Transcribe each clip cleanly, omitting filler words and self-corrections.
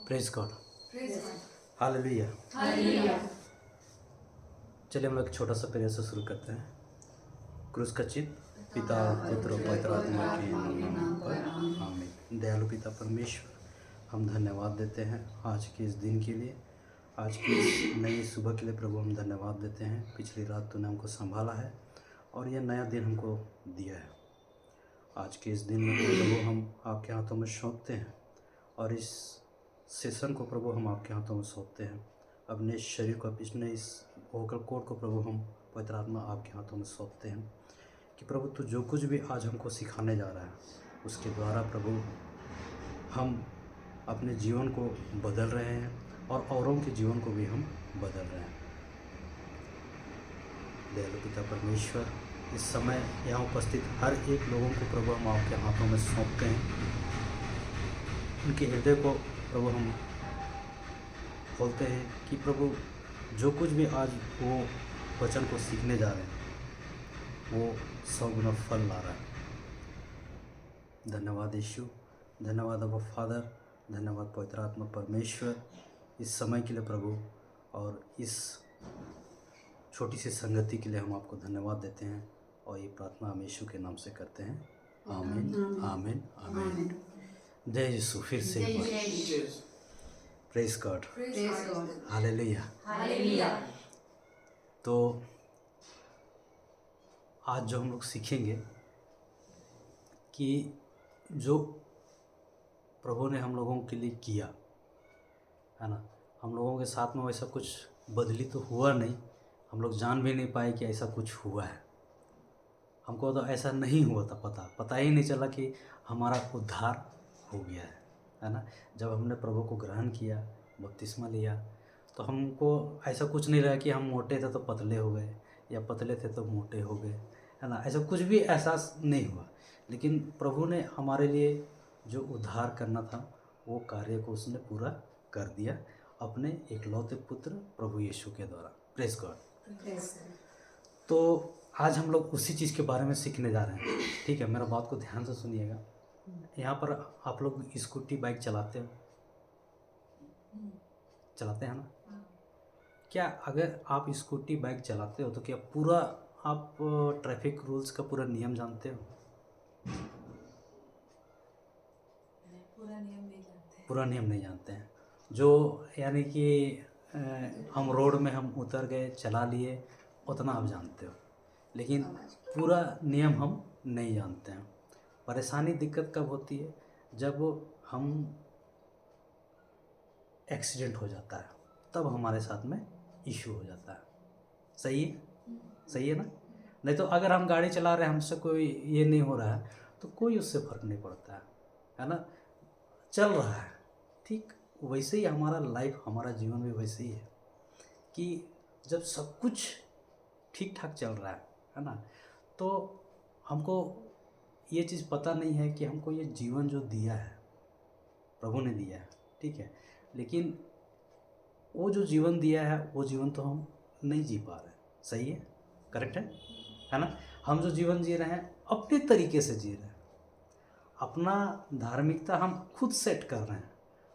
Praise God, hallelujah. चलिए हम लोग एक छोटा सा प्रेयर से शुरू करते हैं। क्रूस का चिन्ह। पिता पुत्र और पवित्र आत्मा के नाम पर आमीन। दयालु पिता परमेश्वर, हम धन्यवाद देते हैं आज के इस दिन के लिए, आज की इस नई सुबह के लिए। प्रभु हम धन्यवाद देते हैं, पिछली रात तूने हमको संभाला है और यह नया दिन हमको दिया है। आज के इस दिन में प्रभु हम आपके हाथों में सौंपते हैं और इस सेशन को प्रभु हम आपके हाथों में सौंपते हैं। अपने शरीर को, अपने इस वोकल कोड को प्रभु हम पवित्र आत्मा आपके हाथों में सौंपते हैं कि प्रभु तू जो कुछ भी आज हमको सिखाने जा रहा है उसके द्वारा प्रभु हम अपने जीवन को बदल रहे हैं और औरों के जीवन को भी हम बदल रहे हैं। दयालु पिता परमेश्वर, इस समय यहाँ उपस्थित हर एक लोगों को प्रभु हम आपके हाथों में सौंपते हैं। उनके हृदय को प्रभु हम बोलते हैं कि प्रभु जो कुछ भी आज वो वचन को सीखने जा रहे हैं वो 100 गुना फल ला रहा है। धन्यवाद यीशु, धन्यवाद अब्बा फादर, धन्यवाद पवित्र आत्मा परमेश्वर इस समय के लिए प्रभु, और इस छोटी सी संगति के लिए हम आपको धन्यवाद देते हैं और ये प्रार्थना हम यीशु के नाम से करते हैं। आमीन आमीन आमीन। जय यीशु। फिर से एक बार प्रेज गॉड, हालेलुया। तो आज जो हम लोग सीखेंगे कि जो प्रभु ने हम लोगों के लिए किया है ना, हम लोगों के साथ में वैसा कुछ बदली तो हुआ नहीं, हम लोग जान भी नहीं पाए कि ऐसा कुछ हुआ है। हमको तो ऐसा नहीं हुआ था, पता ही नहीं चला कि हमारा उद्धार हो गया है ना। जब हमने प्रभु को ग्रहण किया, बपतिस्मा लिया, तो हमको ऐसा कुछ नहीं रहा कि हम मोटे थे तो पतले हो गए या पतले थे तो मोटे हो गए, है ना। ऐसा कुछ भी एहसास नहीं हुआ। लेकिन प्रभु ने हमारे लिए जो उद्धार करना था वो कार्य को उसने पूरा कर दिया अपने एकलौते पुत्र प्रभु यीशु के द्वारा। Praise God. तो आज हम लोग उसी चीज़ के बारे में सीखने जा रहे हैं। ठीक है, मेरा बात को ध्यान से सुनिएगा। यहाँ पर आप लोग स्कूटी बाइक चलाते हो, चलाते हैं ना। क्या अगर आप स्कूटी बाइक चलाते हो तो क्या पूरा आप ट्रैफिक रूल्स का पूरा नियम जानते हो? पूरा नियम नहीं जानते हैं। जो यानी कि हम रोड में हम उतर गए, चला लिए, उतना आप जानते हो, लेकिन पूरा नियम हम नहीं जानते हैं। परेशानी दिक्कत कब होती है? जब हम एक्सीडेंट हो जाता है तब हमारे साथ में इशू हो जाता है। सही है, सही है ना। नहीं तो अगर हम गाड़ी चला रहे हैं, हमसे कोई ये नहीं हो रहा है तो कोई उससे फ़र्क नहीं पड़ता है ना, चल रहा है। ठीक वैसे ही हमारा लाइफ, हमारा जीवन भी वैसे ही है कि जब सब कुछ ठीक ठाक चल रहा है ना, तो हमको ये चीज़ पता नहीं है कि हमको ये जीवन जो दिया है प्रभु ने दिया है, ठीक है, लेकिन वो जो जीवन दिया है वो जीवन तो हम नहीं जी पा रहे। सही है, करेक्ट है ना। हम जो जीवन जी रहे हैं अपने तरीके से जी रहे हैं। अपना धार्मिकता हम खुद सेट कर रहे हैं,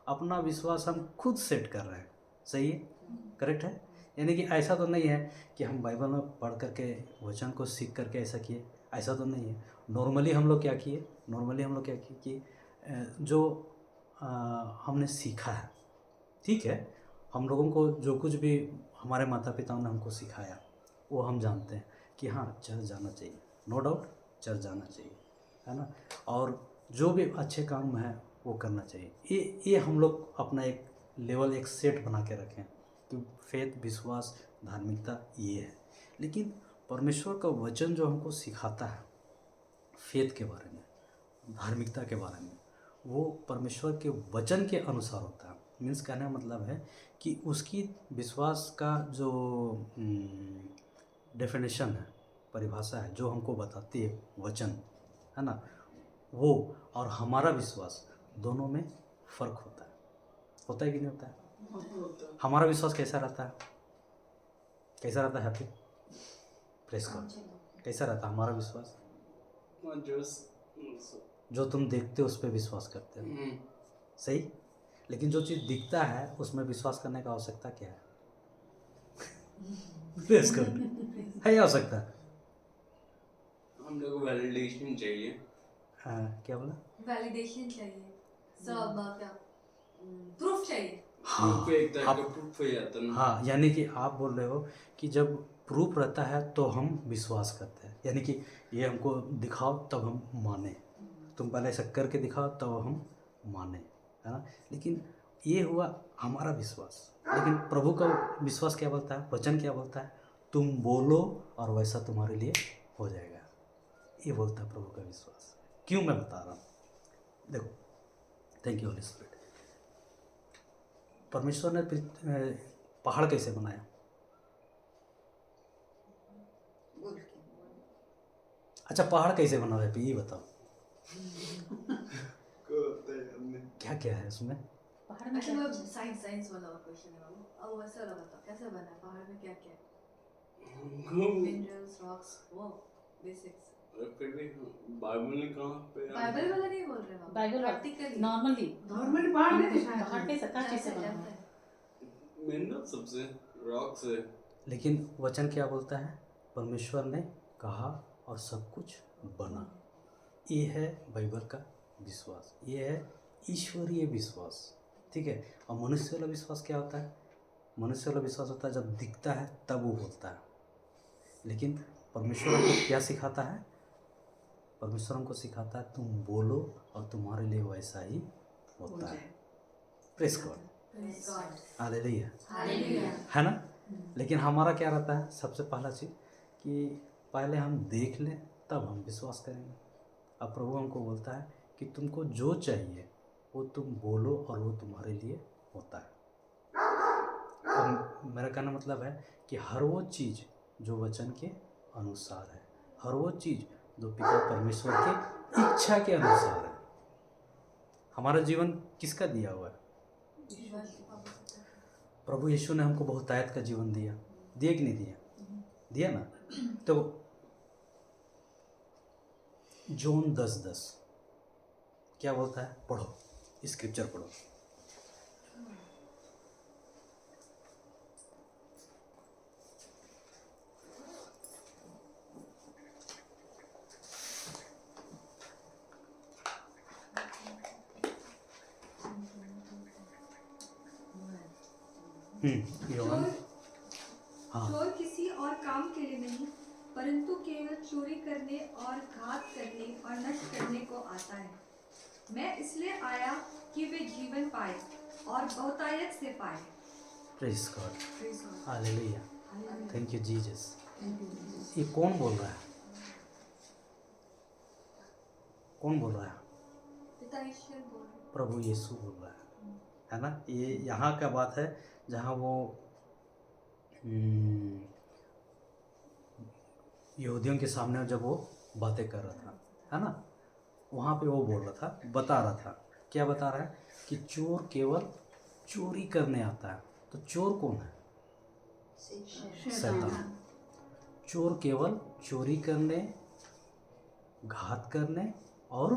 अपना विश्वास हम खुद सेट कर रहे हैं। सही है, करेक्ट है। यानी कि ऐसा तो नहीं है कि हम बाइबल में पढ़ करके वचन को सीख करके ऐसा किए, ऐसा तो नहीं है। नॉर्मली हम लोग क्या किए कि जो हमने सीखा है, ठीक है, हम लोगों को जो कुछ भी हमारे माता पिताओं ने हमको सिखाया वो हम जानते हैं कि हाँ चर्च जाना चाहिए, नो डाउट चर्च जाना चाहिए, है ना। और जो भी अच्छे काम है वो करना चाहिए। ये हम लोग अपना एक लेवल, एक सेट बना के रखें कि फेथ, विश्वास, धार्मिकता ये है। लेकिन परमेश्वर का वचन जो हमको सिखाता है फेथ के बारे में, धार्मिकता के बारे में, वो परमेश्वर के वचन के अनुसार होता है। मीन्स कहने का मतलब है कि उसकी विश्वास का जो डेफिनेशन है, परिभाषा है, जो हमको बताती है वचन, है ना, वो और हमारा विश्वास दोनों में फ़र्क होता है कि नहीं होता है? हमारा विश्वास कैसा रहता है, हैप्पी प्रेस कर, कैसा रहता है हमारा विश्वास? जो तुम देखते हो उस पर विश्वास करते हो, सही। लेकिन जो चीज़ दिखता है उसमें विश्वास करने का आवश्यकता क्या है? प्रेस कर है आवश्यकता? हम लोग को वैलिडेशन चाहिए। हाँ, क्या बोला? वैलिडेशन चाहिए, सब क्या प्रूफ चाहिए। प्रूफ एक तरह का आप प्रूफ हो जाता ना। हाँ, यानी कि आप बोल रहे हो कि जब प्रूफ रहता है तो हम विश्वास करते हैं, यानी कि ये हमको दिखाओ तब हम माने, तुम पहले ऐसा करके दिखाओ तब हम माने, है ना। लेकिन ये हुआ हमारा विश्वास, लेकिन प्रभु का विश्वास क्या बोलता है, वचन क्या बोलता है? तुम बोलो और वैसा तुम्हारे लिए हो जाएगा, ये बोलता है प्रभु का विश्वास। क्यों मैं बता रहा हूँ, देखो, थैंक यू होली स्पिरिट। परमेश्वर ने पहाड़ कैसे बनाया? अच्छा, पहाड़ कैसे बना है ये बताओ, क्या क्या है उसमें? पहाड़ में अच्छा, साइंस वाला क्वेश्चन है बाबू। अब वैसा वाला बताओ, कैसे बना है पहाड़ में, क्या क्या है? मिनरल्स, रॉक्स, वो बेसिक्स। फिर भी बाइबल ने कहाँ पे बाइबल वाला नहीं बोल रहे बाबू, बाइबल प्रैक्टिकली नॉर्मली पहाड़ में दिखाया पहाड़ के सका कैसे बना जानते हैं। मिनरल सबसे रॉक से। लेकिन वचन क्या बोलता है? परमेश्वर ने कहा और सब कुछ बना। ये है बाइबल का विश्वास, ये है ईश्वरीय विश्वास, ठीक है। और मनुष्य वाला विश्वास क्या होता है? मनुष्य वाला विश्वास होता है जब दिखता है तब वो बोलता है, लेकिन परमेश्वर हमको क्या सिखाता है? परमेश्वर हमको सिखाता है तुम बोलो और तुम्हारे लिए वैसा ही होता है। प्रेस गॉड, हालेलुया, है ना। लेकिन हमारा क्या रहता है? सबसे पहला चीज़ कि पहले हम देख लें तब हम विश्वास करेंगे। अब प्रभु हमको बोलता है कि तुमको जो चाहिए वो तुम बोलो और वो तुम्हारे लिए होता है। और मेरा कहना मतलब है कि हर वो चीज़ जो वचन के अनुसार है, हर वो चीज़ जो पिता परमेश्वर के इच्छा के अनुसार है। हमारा जीवन किसका दिया हुआ है? प्रभु यीशु ने हमको बहुतायत का जीवन दिया, दिया कि नहीं दिया? दिया ना। तो जॉन 10:10 क्या बोलता है? पढ़ो, स्क्रिप्चर पढ़ो। योहान, हाँ, चोर किसी और काम के लिए नहीं परंतु केवल चोरी करने और घात करने और नष्ट करने को आता है। मैं इसलिए आया कि वे जीवन पाए और बहुतायत से पाए। Praise God, hallelujah, thank you Jesus. ये कौन बोल रहा है? कौन बोल रहा है? पिता ईश्वर बोल रहे। प्रभु यीशु बोल रहा है ना। ये यहाँ का बात है जहाँ वो यहूदियों के सामने जब वो बातें कर रहा था, है ना, वहाँ पे वो बोल रहा था, बता रहा था, क्या बता रहा है? कि चोर केवल चोरी करने आता है। तो चोर कौन है? शैतान। चोर केवल चोरी करने, घात करने और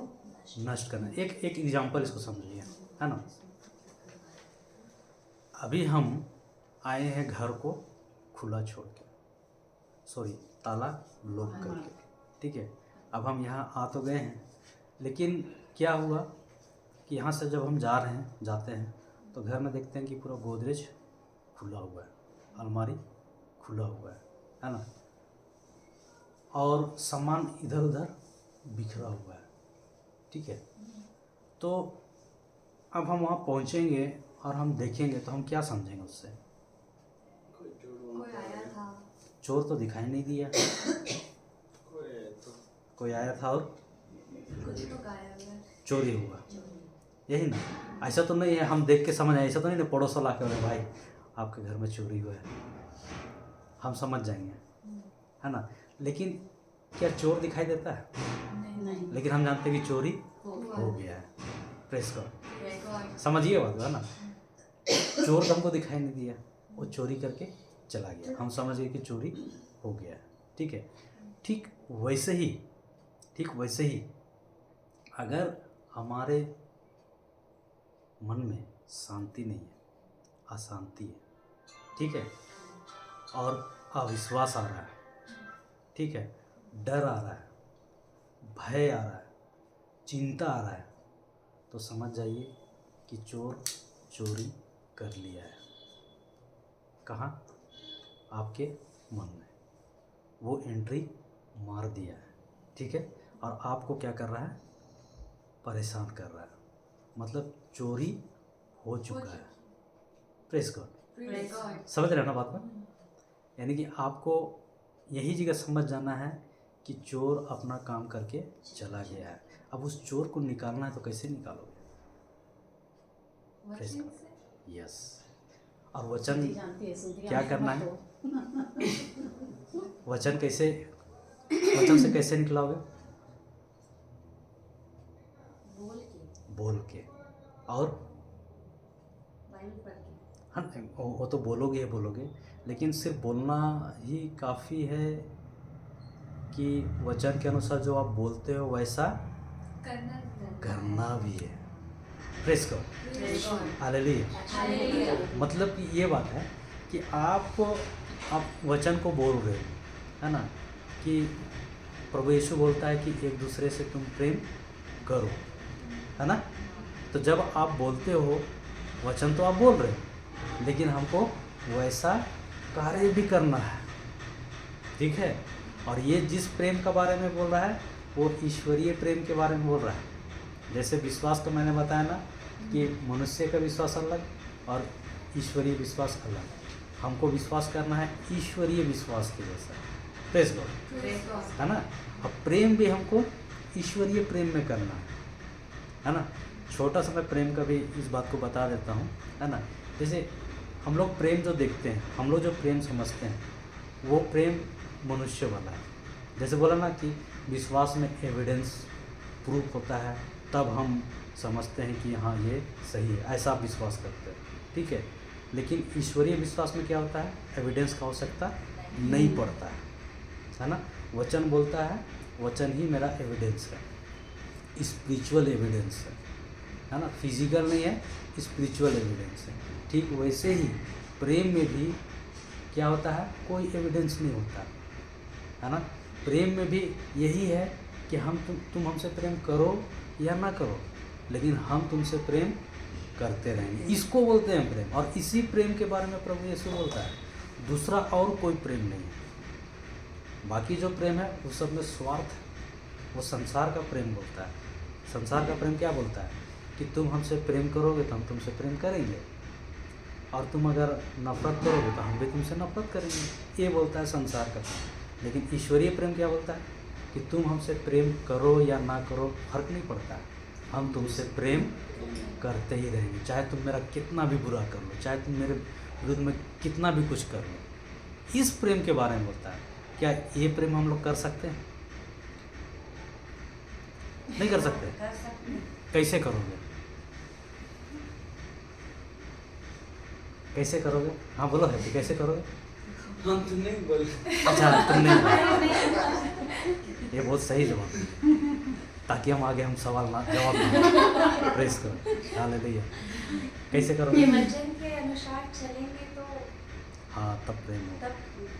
नष्ट करने। एक एग्जाम्पल इसको समझिए, है ना। अभी हम आए हैं घर को खुला छोड़ के, सॉरी ताला लॉक करके, ठीक है। अब हम यहाँ आ तो गए हैं, लेकिन क्या हुआ कि यहाँ से जब हम जा रहे हैं, जाते हैं तो घर में देखते हैं कि पूरा गोदरेज खुला हुआ है, अलमारी खुला हुआ है ना, और सामान इधर उधर बिखरा हुआ है, ठीक है। तो अब हम वहाँ पहुँचेंगे और हम देखेंगे तो हम क्या समझेंगे उससे? कोई आया था, चोर तो दिखाई नहीं दिया, कोई आया था और कुछ तो गायब है, चोरी हुआ, यही ना। ऐसा तो नहीं है हम देख के समझ आए, ऐसा तो नहीं ना पड़ोस ला के बोले भाई आपके घर में चोरी हुआ है, हम समझ जाएंगे, है ना। लेकिन क्या चोर दिखाई देता है? नहीं लेकिन हम जानते हैं कि चोरी हो गया है। प्रेस गॉड, समझिए बात, है ना। चोर तो हमको दिखाई नहीं दिया, वो चोरी करके चला गया, हम समझ गए कि चोरी हो गया है, ठीक है। ठीक वैसे ही अगर हमारे मन में शांति नहीं है, अशांति है, ठीक है, और अविश्वास आ रहा है, ठीक है, डर आ रहा है, भय आ रहा है, चिंता आ रहा है, तो समझ जाइए कि चोर चोरी कर लिया है। कहाँ? आपके मन में वो एंट्री मार दिया है, ठीक है, और आपको क्या कर रहा है? परेशान कर रहा है, मतलब चोरी हो चुका है। Press God. Praise God. समझ रहे हैं ना बात में? यानी कि आपको यही जगह समझ जाना है कि चोर अपना काम करके चला गया है। अब उस चोर को निकालना है तो कैसे निकालोगे? वचन Praise God. से यस। और वचन जी जानती है, सुनती क्या है, करना आप है? तो। वचन कैसे, वचन से कैसे निकलाओगे? बोल के और बाइबल पढ़ के। हाँ, वो तो बोलोगे ही बोलोगे, लेकिन सिर्फ बोलना ही काफ़ी है कि वचन के अनुसार जो आप बोलते हो वैसा करना भी है। Press God. Praise God. Hallelujah. Hallelujah. मतलब कि ये बात है कि आप वचन को बोल रहे हो, है ना, कि प्रभु यीशु बोलता है कि एक दूसरे से तुम प्रेम करो, है ना। तो जब आप बोलते हो वचन तो आप बोल रहे हो, लेकिन हमको वैसा कार्य भी करना है, ठीक है। और ये जिस प्रेम के बारे में बोल रहा है वो ईश्वरीय प्रेम के बारे में बोल रहा है। जैसे विश्वास तो मैंने बताया ना कि मनुष्य का विश्वास अलग और ईश्वरीय विश्वास अलग। हमको विश्वास करना है ईश्वरीय विश्वास के जैसा। Praise God, Praise God. है ना। अब प्रेम भी हमको ईश्वरीय प्रेम में करना है ना। छोटा सा मैं प्रेम का भी इस बात को बता देता हूँ, है ना। जैसे हम लोग प्रेम जो देखते हैं, हम लोग जो प्रेम समझते हैं वो प्रेम मनुष्य वाला है। जैसे बोला ना कि विश्वास में एविडेंस प्रूफ होता है, तब हम समझते हैं कि हाँ ये सही है, ऐसा विश्वास करते हैं, ठीक है। लेकिन ईश्वरीय विश्वास में क्या होता है? एविडेंस का आवश्यकता नहीं पड़ता है ना। वचन बोलता है, वचन ही मेरा एविडेंस है, स्पिरिचुअल एविडेंस है ना। फिजिकल नहीं है, स्पिरिचुअल एविडेंस है। ठीक वैसे ही प्रेम में भी क्या होता है? कोई एविडेंस नहीं होता है ना। प्रेम में भी यही है कि हम तुम हमसे प्रेम करो या ना करो, लेकिन हम तुमसे प्रेम करते रहेंगे। इसको बोलते हैं प्रेम। और इसी प्रेम के बारे में प्रभु यीशु बोलता है, दूसरा और कोई प्रेम नहीं है। बाकी जो प्रेम है वो सब में स्वार्थ है, वो संसार का प्रेम बोलता है। संसार का प्रेम क्या बोलता है कि तुम हमसे प्रेम करोगे तो हम तुमसे प्रेम करेंगे, और तुम अगर नफरत करोगे तो हम भी तुमसे नफरत करेंगे। ये बोलता है संसार का प्रेम। लेकिन ईश्वरीय प्रेम क्या बोलता है कि तुम हमसे प्रेम करो या ना करो फर्क नहीं पड़ता है, हम तुमसे प्रेम करते ही रहेंगे। चाहे तुम मेरा कितना भी बुरा कर लो, चाहे तुम मेरे विरुद्ध में कितना भी कुछ कर लो, इस प्रेम के बारे में बोलता है। क्या ये प्रेम हम लोग कर सकते हैं? नहीं कर सकते। कैसे करोगे? कैसे करोगे? हाँ बोलो है, कैसे करोगे? हम तो नहीं बोल अच्छा तुम नहीं, ये बहुत सही जवाब है, ताकि हम आगे हम सवाल ना जवाब ना प्रेस करो। हालेलुया। कैसे करोगे? वचन के अनुसार चलेंगे तो हाँ तब प्रेम हो, तब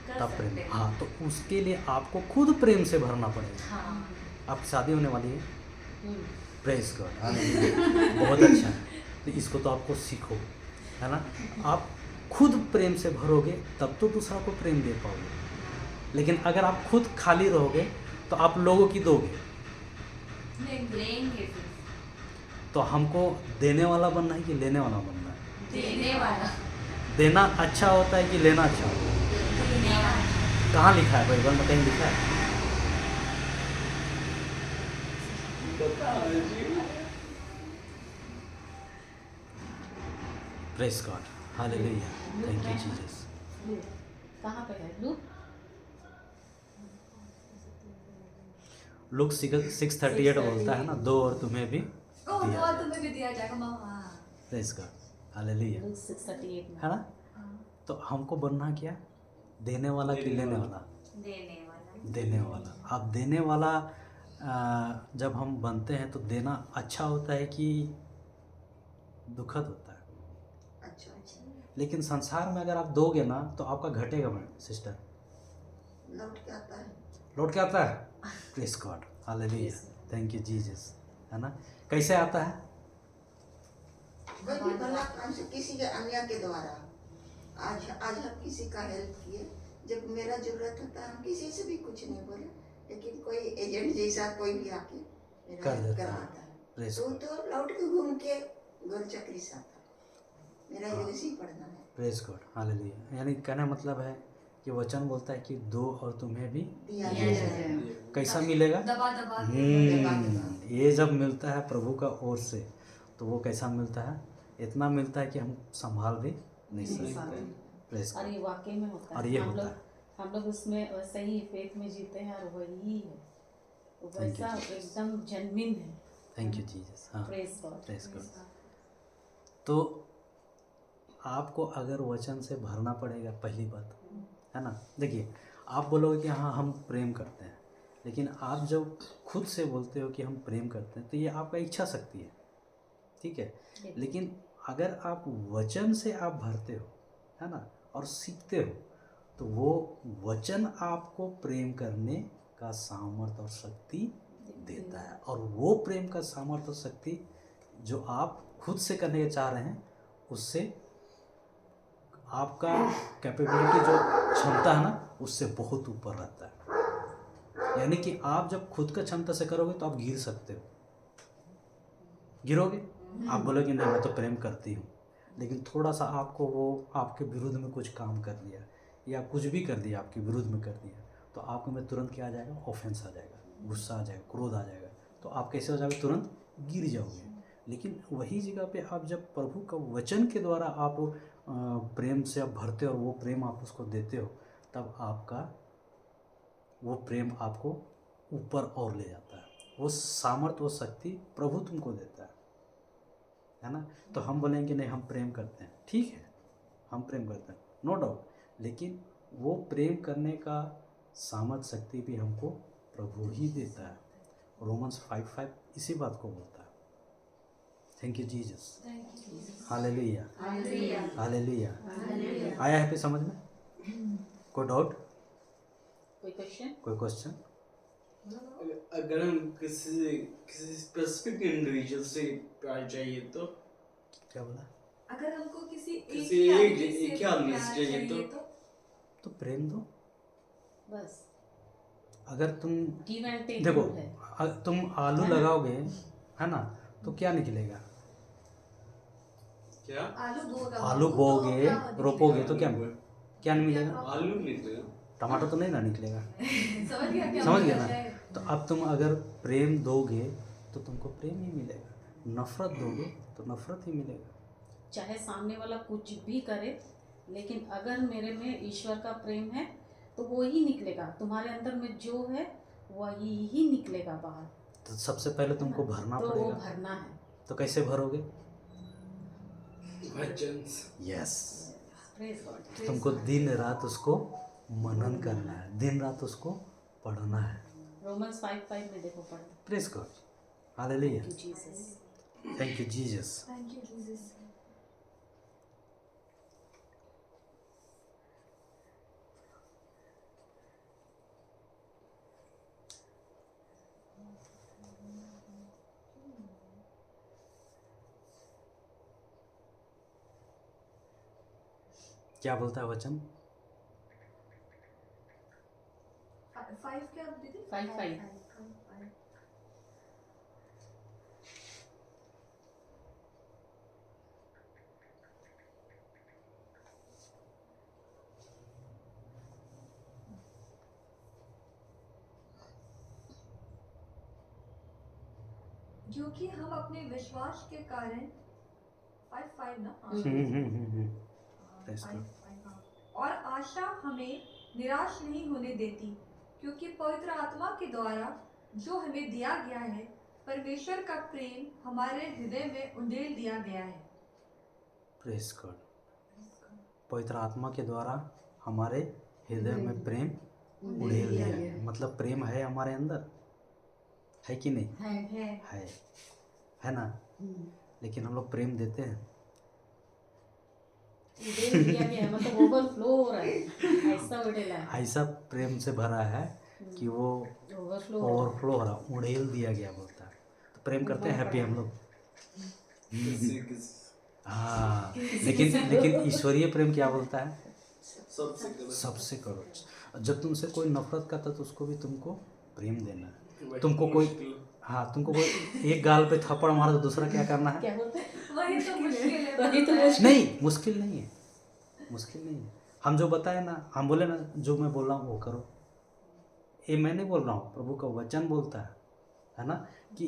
कर तब प्रेम। सकते हैं। हाँ तो उसके लिए आपको खुद प्रेम से भरना पड़ेगा। हाँ। आपकी शादी होने वाली है, हम्म। प्रेस गॉड, हालेलुया, बहुत अच्छा है। तो इसको तो आपको सीखो, है ना। आप खुद प्रेम से भरोगे तब तो दूसरा को प्रेम दे पाओगे। लेकिन अगर आप खुद खाली रहोगे तो आप लोगों की दोगे। लेंगे फिर। तो हमको देने वाला बनना है कि लेने वाला बनना है? देने वाला। देना अच्छा होता है कि लेना अच्छा होता है? देने वाला। कहाँ लिखा है? बाइबल में कहीं लिखा है? Press God, hallelujah, thank you Jesus. कहाँ पे है लूक? लुक 6:38 बोलता है ना, दो और तुम्हें भी ओह दिया बहुत जाए। तुम्हें भी दिया जाएगा मामा। प्रेस गॉड, हालेलुया, लूक 6:38 में। है ना। तो हमको बनना क्या? देने वाला कि लेने वाला? देने वाला। देने वाला। अब देने वाला जब हम बनते हैं तो देना अच्छा होता है कि दुखद होता है। अच्छा अच्छा लेकिन संसार में अगर आप दोगे ना तो आपका घटेगा मैम सिस्टर, लौट के आता है। लौट के आता है। Praise God, hallelujah, thank you Jesus, है ना। कैसे आता है? कोई भी भला काम से किसी के अन्य के द्वारा। आज आज हम किसी का हेल्प किए, जब मेरा जरूरत होता है हम किसी से भी कुछ नहीं बोले, लेकिन कोई एजेंट जैसा कोई भी आके मेरा कर हेल्प देता है। करवाता है, प्रेज तो गॉड, तो लौट के घूम के गोल चक्री से आता है। मेरा ये उसी पढ़ना है। Praise God, hallelujah. यानी कहने मतलब है कि वचन बोलता है कि दो और तुम्हें भी दिया दिया जाए। जाए। कैसा मिलेगा? दबा दबा के ये जब मिलता है प्रभु का ओर से तो वो कैसा मिलता है? इतना मिलता है कि हम संभाल भी नहीं सकते। प्रेज और गॉड, ये वाकई में होता और है। ये हम होता लोग हम लोग उसमें वैसे ही फेथ में जीते हैं और वही है, वो Thank you, वैसा Jesus. एकदम जेन्युइन है। Thank you Jesus. हाँ, प्रेज गॉड। Praise God. तो आपको अगर वचन से भरना पड़ेगा, पहली बात है ना। देखिए, आप बोलोगे कि हाँ हम प्रेम करते हैं, लेकिन आप जब खुद से बोलते हो कि हम प्रेम करते हैं तो ये आपका इच्छा शक्ति है, ठीक है। लेकिन अगर आप वचन से आप भरते हो, है ना, और सीखते हो, तो वो वचन आपको प्रेम करने का सामर्थ्य और शक्ति देता है। और वो प्रेम का सामर्थ्य और शक्ति जो आप खुद से करने चाह रहे हैं, उससे आपका कैपेबिलिटी जो क्षमता है ना, उससे बहुत ऊपर रहता है। यानी कि आप जब खुद का क्षमता से करोगे तो आप गिर सकते हो, गिरोगे। आप बोलोगे नहीं मैं तो प्रेम करती हूँ, लेकिन थोड़ा सा आपको वो आपके विरुद्ध में कुछ काम कर दिया या कुछ भी कर दिया, आपके विरुद्ध में कर दिया, तो आपको में तुरंत क्या आ जाएगा? ऑफेंस आ जाएगा, गुस्सा आ जाएगा, क्रोध आ जाएगा। तो आप कैसे हो जाओगे? तुरंत गिर जाओगे। लेकिन वही जगह पे आप जब प्रभु का वचन के द्वारा आप प्रेम से आप भरते हो और वो प्रेम आप उसको देते हो, तब आपका वो प्रेम आपको ऊपर और ले जाता है। वो सामर्थ्य, वो शक्ति प्रभु तुमको देता है ना। तो हम बोलेंगे नहीं हम प्रेम करते हैं, ठीक है, हम प्रेम करते हैं, नो डाउट, लेकिन वो प्रेम करने का सामर्थ्य, शक्ति भी हमको प्रभु ही देता है। रोमन्स 5:5 इसी बात को बोलता है। Thank you Jesus, hallelujah, hallelujah. आया है फिर समझ में? कोई डाउट, कोई क्वेश्चन? कोई क्वेश्चन? अगर हम किसी स्पेसिफिक इंडिविजुअल से प्यार चाहिए तो, क्या बोला? अगर हमको किसी किसी एक एक ही आदमी से प्यार चाहिए तो प्रेम दो। बस अगर तुम गिव एंड टेक देखो, है। तुम आलू लगाओगे, है ना, तो क्या निकलेगा? क्या आलू बोओगे, रोपोगे तो क्या क्या नहीं मिलेगा? आलू निकलेगा, टमाटर तो नहीं ना निकलेगा। समझ गया क्या समझ मतलब गया ना? है? तो अब तुम अगर प्रेम दोगे तो तुमको प्रेम ही मिलेगा, नफरत दोगे तो नफरत ही मिलेगा। चाहे सामने वाला कुछ भी करे, लेकिन अगर मेरे में ईश्वर का प्रेम है तो वो ही निकलेगा। तुम्हारे अंदर में जो है वही ही निकलेगा बाहर। तो सबसे पहले तुमको भरना तो वो पड़ेगा। भरना है। तो कैसे भरोगे? वचन। Yes, praise God. तुमको दिन रात उसको मनन करना है, दिन रात उसको पढ़ना है। रोमन्स 5:5 में देखो पढ़ो। Praise God, hallelujah, thank you Jesus. Thank you Jesus. Thank you Jesus. क्या बोलता है वचन? 5 क्या दीदी? 5:5 क्योंकि हम अपने विश्वास के कारण 5 ना Praise God. और आशा हमें निराश नहीं होने देती, क्योंकि पवित्र आत्मा के द्वारा जो हमें दिया गया है, परमेश्वर का प्रेम हमारे हृदय में उंडेल दिया गया है। Praise God. पवित्र आत्मा के द्वारा हमारे हृदय में प्रेम उड़ेल दिया गया। मतलब प्रेम है हमारे अंदर, है कि नहीं? है है ना? लेकिन हम लोग प्रेम देते हैं? दे दिया गया है, मतलब ओवरफ्लो हो रहा है, ऐसा उड़ेला है, ऐसा प्रेम से भरा है कि वो ओवरफ्लो ओवरफ्लो हो रहा, उड़ेल दिया गया बोलता है। तो प्रेम करते हैं हैप्पी हम लोग। किसी किस हाँ, लेकिन ईश्वरीय प्रेम क्या बोलता है? सबसे करो। सबसे करो। जब तुमसे कोई नफरत करता है तो उसको भी तुमको प्रेम देना है। वही तुमको तो कोई मुश्किल। हाँ, तुमको कोई एक गाल पे थप्पड़ मारा तो दूसरा क्या करना है? क्या बोलते हैं, वही तो मुश्किल है। वही तो मुश्किल नहीं, मुश्किल नहीं है, मुश्किल नहीं है। हम जो बताए ना, हम बोले ना जो मैं बोल रहा हूँ वो करो। ये मैं नहीं बोल रहा हूँ, प्रभु का वचन बोलता है ना, कि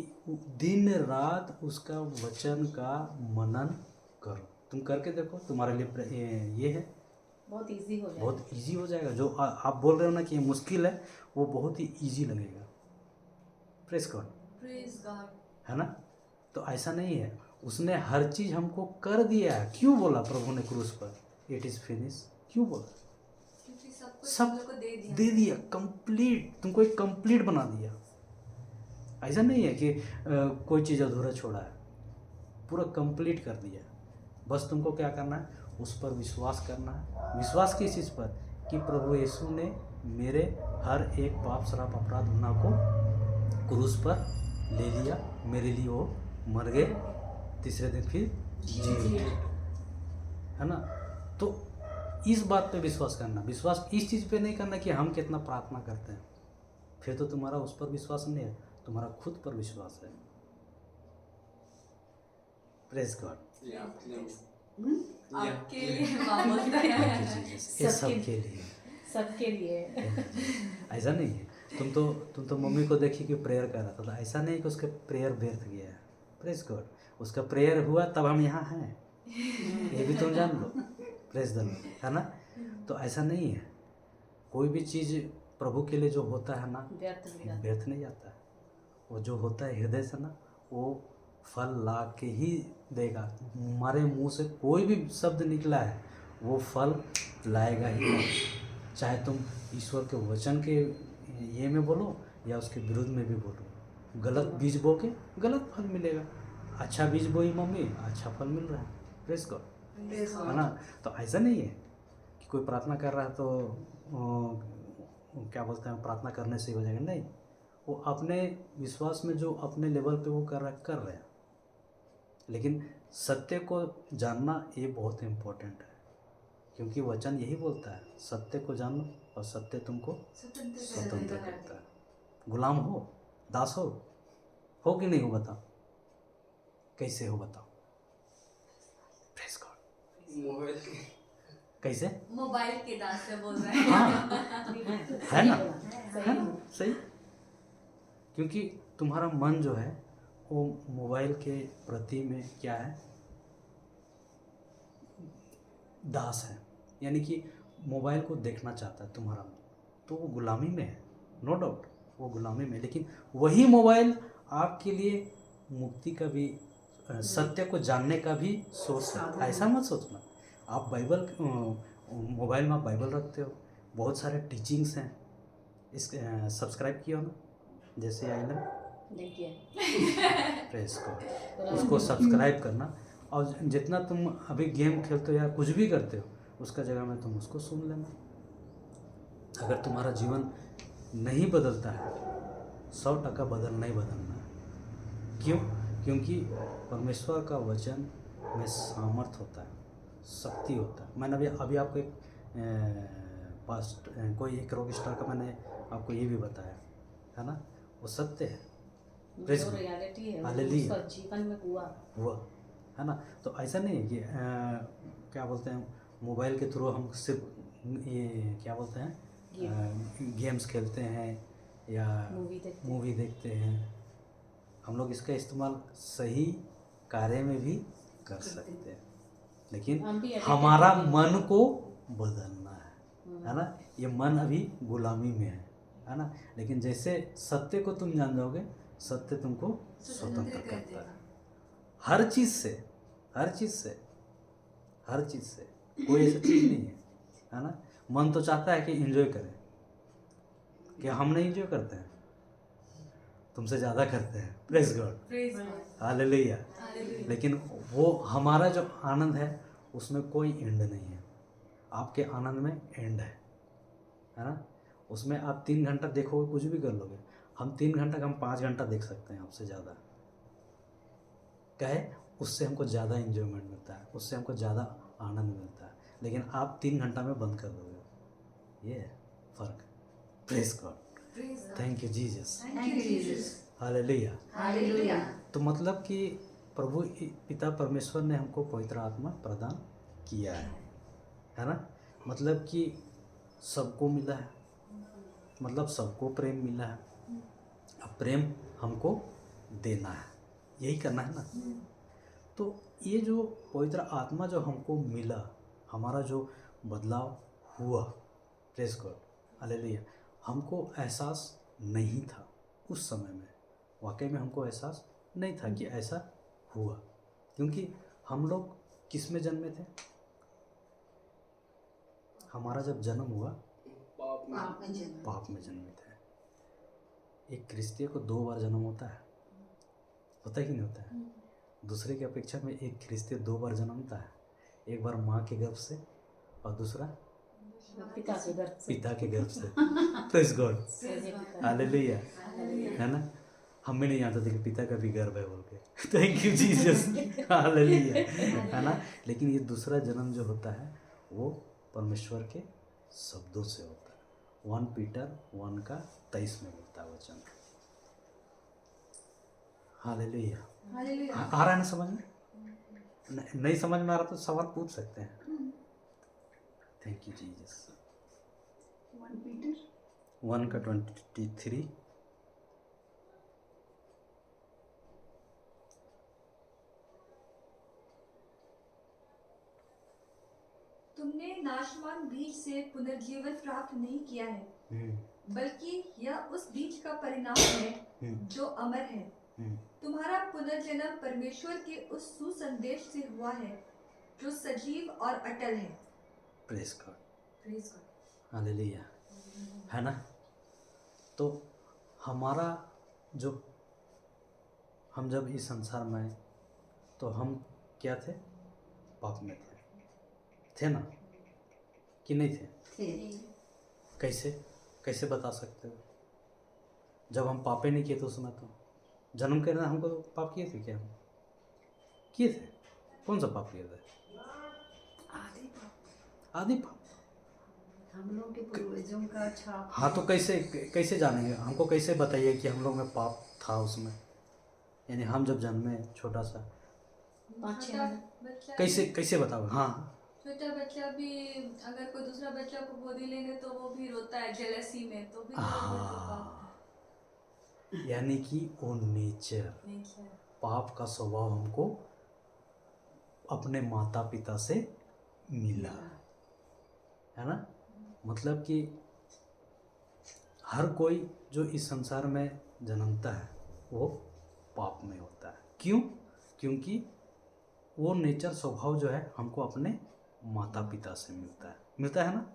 दिन रात उसका वचन का मनन करो। तुम करके देखो, तुम्हारे लिए ये है, बहुत इजी हो जाए। बहुत इजी हो जाएगा। जो आप बोल रहे हो ना कि ये मुश्किल है, वो बहुत ही इजी लगेगा। Press God, Praise God. है ना। तो ऐसा नहीं है, उसने हर चीज़ हमको कर दिया है। क्यों बोला प्रभु ने क्रूस पर इट इज़ फिनिश? क्यों बोला? क्योंकि सब कुछ सब हम लोग को दे दिया, कंप्लीट, तुमको एक कंप्लीट बना दिया। ऐसा नहीं है कि कोई चीज़ अधूरा छोड़ा है, पूरा कंप्लीट कर दिया। बस तुमको क्या करना है? उस पर विश्वास करना है। विश्वास किस चीज़ पर? कि प्रभु यीशु ने मेरे हर एक पाप, श्राप, अपराध, गुनाह को क्रूस पर ले लिया। मेरे लिए वो मर गए, तीसरे दिन फिर जी उठे, है ना। तो इस बात पे विश्वास करना। विश्वास इस चीज़ पे नहीं करना कि हम कितना प्रार्थना करते हैं, फिर तो तुम्हारा उस पर विश्वास नहीं है, तुम्हारा खुद पर विश्वास है। Praise God. ये आपके लिए आपके लिए माँ बोलता है। ये सबके लिए, सबके लिए ऐसा नहीं है। तुम तो मम्मी को देखी कि प्रेयर कर रहा था, तो ऐसा नहीं कि उसका प्रेयर व्यर्थ गया है। प्रेज गॉड, उसका प्रेयर हुआ तब हम यहाँ हैं, ये भी तुम जान लो। प्रेज द लॉर्ड, है ना। तो ऐसा नहीं है, कोई भी चीज़ प्रभु के लिए जो होता है ना, व्यर्थ नहीं जाता है। वो जो होता है हृदय से ना, वो फल ला के ही देगा। हमारे मुंह से कोई भी शब्द निकला है, वो फल लाएगा ही। चाहे तुम ईश्वर के वचन के ये में बोलो या उसके विरुद्ध में भी बोलो। गलत बीज बो के गलत फल मिलेगा, अच्छा बीज बोई मम्मी, अच्छा फल मिल रहा है। प्रेज गॉड, है ना। तो ऐसा नहीं है कि कोई प्रार्थना कर रहा है तो क्या बोलते हैं, प्रार्थना करने से ही हो जाएगा। नहीं, वो अपने विश्वास में जो अपने लेवल पे वो कर रहे हैं। लेकिन सत्य को जानना ये बहुत इम्पोर्टेंट है, क्योंकि वचन यही बोलता है, सत्य को जानो और सत्य तुमको स्वतंत्र करता है। गुलाम हो, दास हो कि नहीं हो? बताओ कैसे हो, बताओ। Praise God. मोबाइल कैसे? मोबाइल के दास से बोल रहे हैं। हाँ, है ना, सही है ना, सही। क्योंकि तुम्हारा मन जो है वो मोबाइल के प्रति में क्या है? दास है। यानी कि मोबाइल को देखना चाहता है तुम्हारा मन, तो वो गुलामी में है, नो डाउट, वो गुलामी में। लेकिन वही मोबाइल आपके लिए मुक्ति का भी, सत्य को जानने का भी सोर्स है। ऐसा मत सोचना। आप बाइबल, मोबाइल में आप बाइबल रखते हो, बहुत सारे टीचिंग्स हैं, इस सब्सक्राइब किया हो ना, जैसे आई ना, देखिए प्रेस को उसको सब्सक्राइब करना। और जितना तुम अभी गेम खेलते हो या कुछ भी करते हो, उसका जगह में तुम उसको सुन लेना। अगर तुम्हारा जीवन नहीं बदलता है, 100% बदलना ही बदलना है। क्यों? क्योंकि परमेश्वर का वचन में सामर्थ होता है, शक्ति होता है। मैंने अभी आपको एक पास्ट कोई एक रॉक स्टार का मैंने आपको ये भी बताया, है ना, वो सत्य है, जो रियलिटी है हालेलुया, उसका जीवन में हुआ, है ना। तो ऐसा नहीं है कि क्या बोलते हैं, मोबाइल के थ्रू हम सिर्फ ये क्या बोलते हैं, गेम्स खेलते हैं या मूवी देखते हैं। हम लोग इसका इस्तेमाल सही कार्य में भी कर सकते हैं, लेकिन हमारा मन को बदलना है ना। ये मन अभी गुलामी में है ना। लेकिन जैसे सत्य को तुम जान जाओगे, सत्य तुमको स्वतंत्र करता है हर चीज़ से, हर चीज़ से, हर चीज़ से। कोई ऐसा चीज़ नहीं है ना। मन तो चाहता है कि एंजॉय करें, कि हम नहीं एंजॉय करते हैं, तुमसे ज़्यादा करते हैं। Praise God, hallelujah. लेकिन वो हमारा जो आनंद है उसमें कोई एंड नहीं है। आपके आनंद में एंड है ना। उसमें आप 3 घंटा देखोगे, कुछ भी कर लोगे। हम 3 घंटा का हम 5 घंटा देख सकते हैं आपसे ज़्यादा। क्या है, उससे हमको ज़्यादा एंजॉयमेंट मिलता है, उससे हमको ज़्यादा आनंद मिलता है। लेकिन आप 3 घंटा में बंद कर दोगे, ये है फ़र्क। Praise God, thank you Jesus, thank you Jesus, hallelujah. Hallelujah. तो मतलब कि प्रभु पिता परमेश्वर ने हमको पवित्र आत्मा प्रदान किया है ना। मतलब कि सबको मिला है, मतलब सबको प्रेम मिला है। अब प्रेम हमको देना है, यही करना है ना। तो ये जो पवित्र आत्मा जो हमको मिला, हमारा जो बदलाव हुआ, प्रेज गॉड, हालेलुया। हमको एहसास नहीं था उस समय में, वाकई में हमको एहसास नहीं था कि ऐसा हुआ। क्योंकि हम लोग किस में जन्मे थे? हमारा जब जन्म हुआ पाप में पाप में जन्म। पाप में जन्मे थे। एक क्रिस्टियन को 2 बार जन्म होता है कि नहीं होता है? दूसरे की अपेक्षा में एक क्रिस्टियन 2 बार जन्मता है, एक बार माँ के गर्भ से और दूसरा पिता के गर्भ से। पिता के गर्भ से। प्रेज गॉड, हालेलुया, है ना। हम भी नहीं जानते थे कि पिता का भी गर्भ है बोल के। थैंक यू जीसस, हालेलुया, है ना। लेकिन ये दूसरा जन्म जो होता है वो परमेश्वर के शब्दों से होता है। 1 पीटर 1:23 में बोलता है वचन। हालेलुया। हालेलुया। आ रहा है ना समझ में? नहीं समझ में आ रहा तो सवाल पूछ सकते हैं। Thank you Jesus. 1 पीटर 1:23। तुमने नाशवान बीज से पुनर्जीवन प्राप्त नहीं किया है, बल्कि यह उस बीज का परिणाम है जो अमर है। तुम्हारा पुनर्जन्म परमेश्वर के उस सुसंदेश से हुआ है जो सजीव और अटल है। Praise God, praise God, hallelujah, है ना। तो हमारा जो हम जब इस संसार में आए तो हम क्या थे? पाप में थे ना, कि नहीं थे? कैसे बता सकते हो? जब हम पापे नहीं किए तो उसमें तो जन्म के ना हमको पाप किए थे क्या? हम किए थे? कौन सा पाप किए थे? आदि पाप। हम लोग के पूर्वजों का छाप। हाँ, तो कैसे जानेंगे? हमको कैसे बताइए कि हम लोग में पाप था उसमें? यानी हम जब जन्मे छोटा सा, 5-6 छोटा महीने। बच्चा कैसे बताओ? हाँ, छोटा बच्चा भी अगर कोई दूसरा बच्चा को गोदी लेंगे तो वो भी रोता है जेलसी में, तो भी हाँ, यानी कि वो नेचर, पाप का स्वभाव हमको अपने माता पिता से मिला, है ना। मतलब कि हर कोई जो इस संसार में जन्मता है वो पाप में होता है। क्यों? क्योंकि वो नेचर स्वभाव जो है हमको अपने माता पिता से मिलता है ना,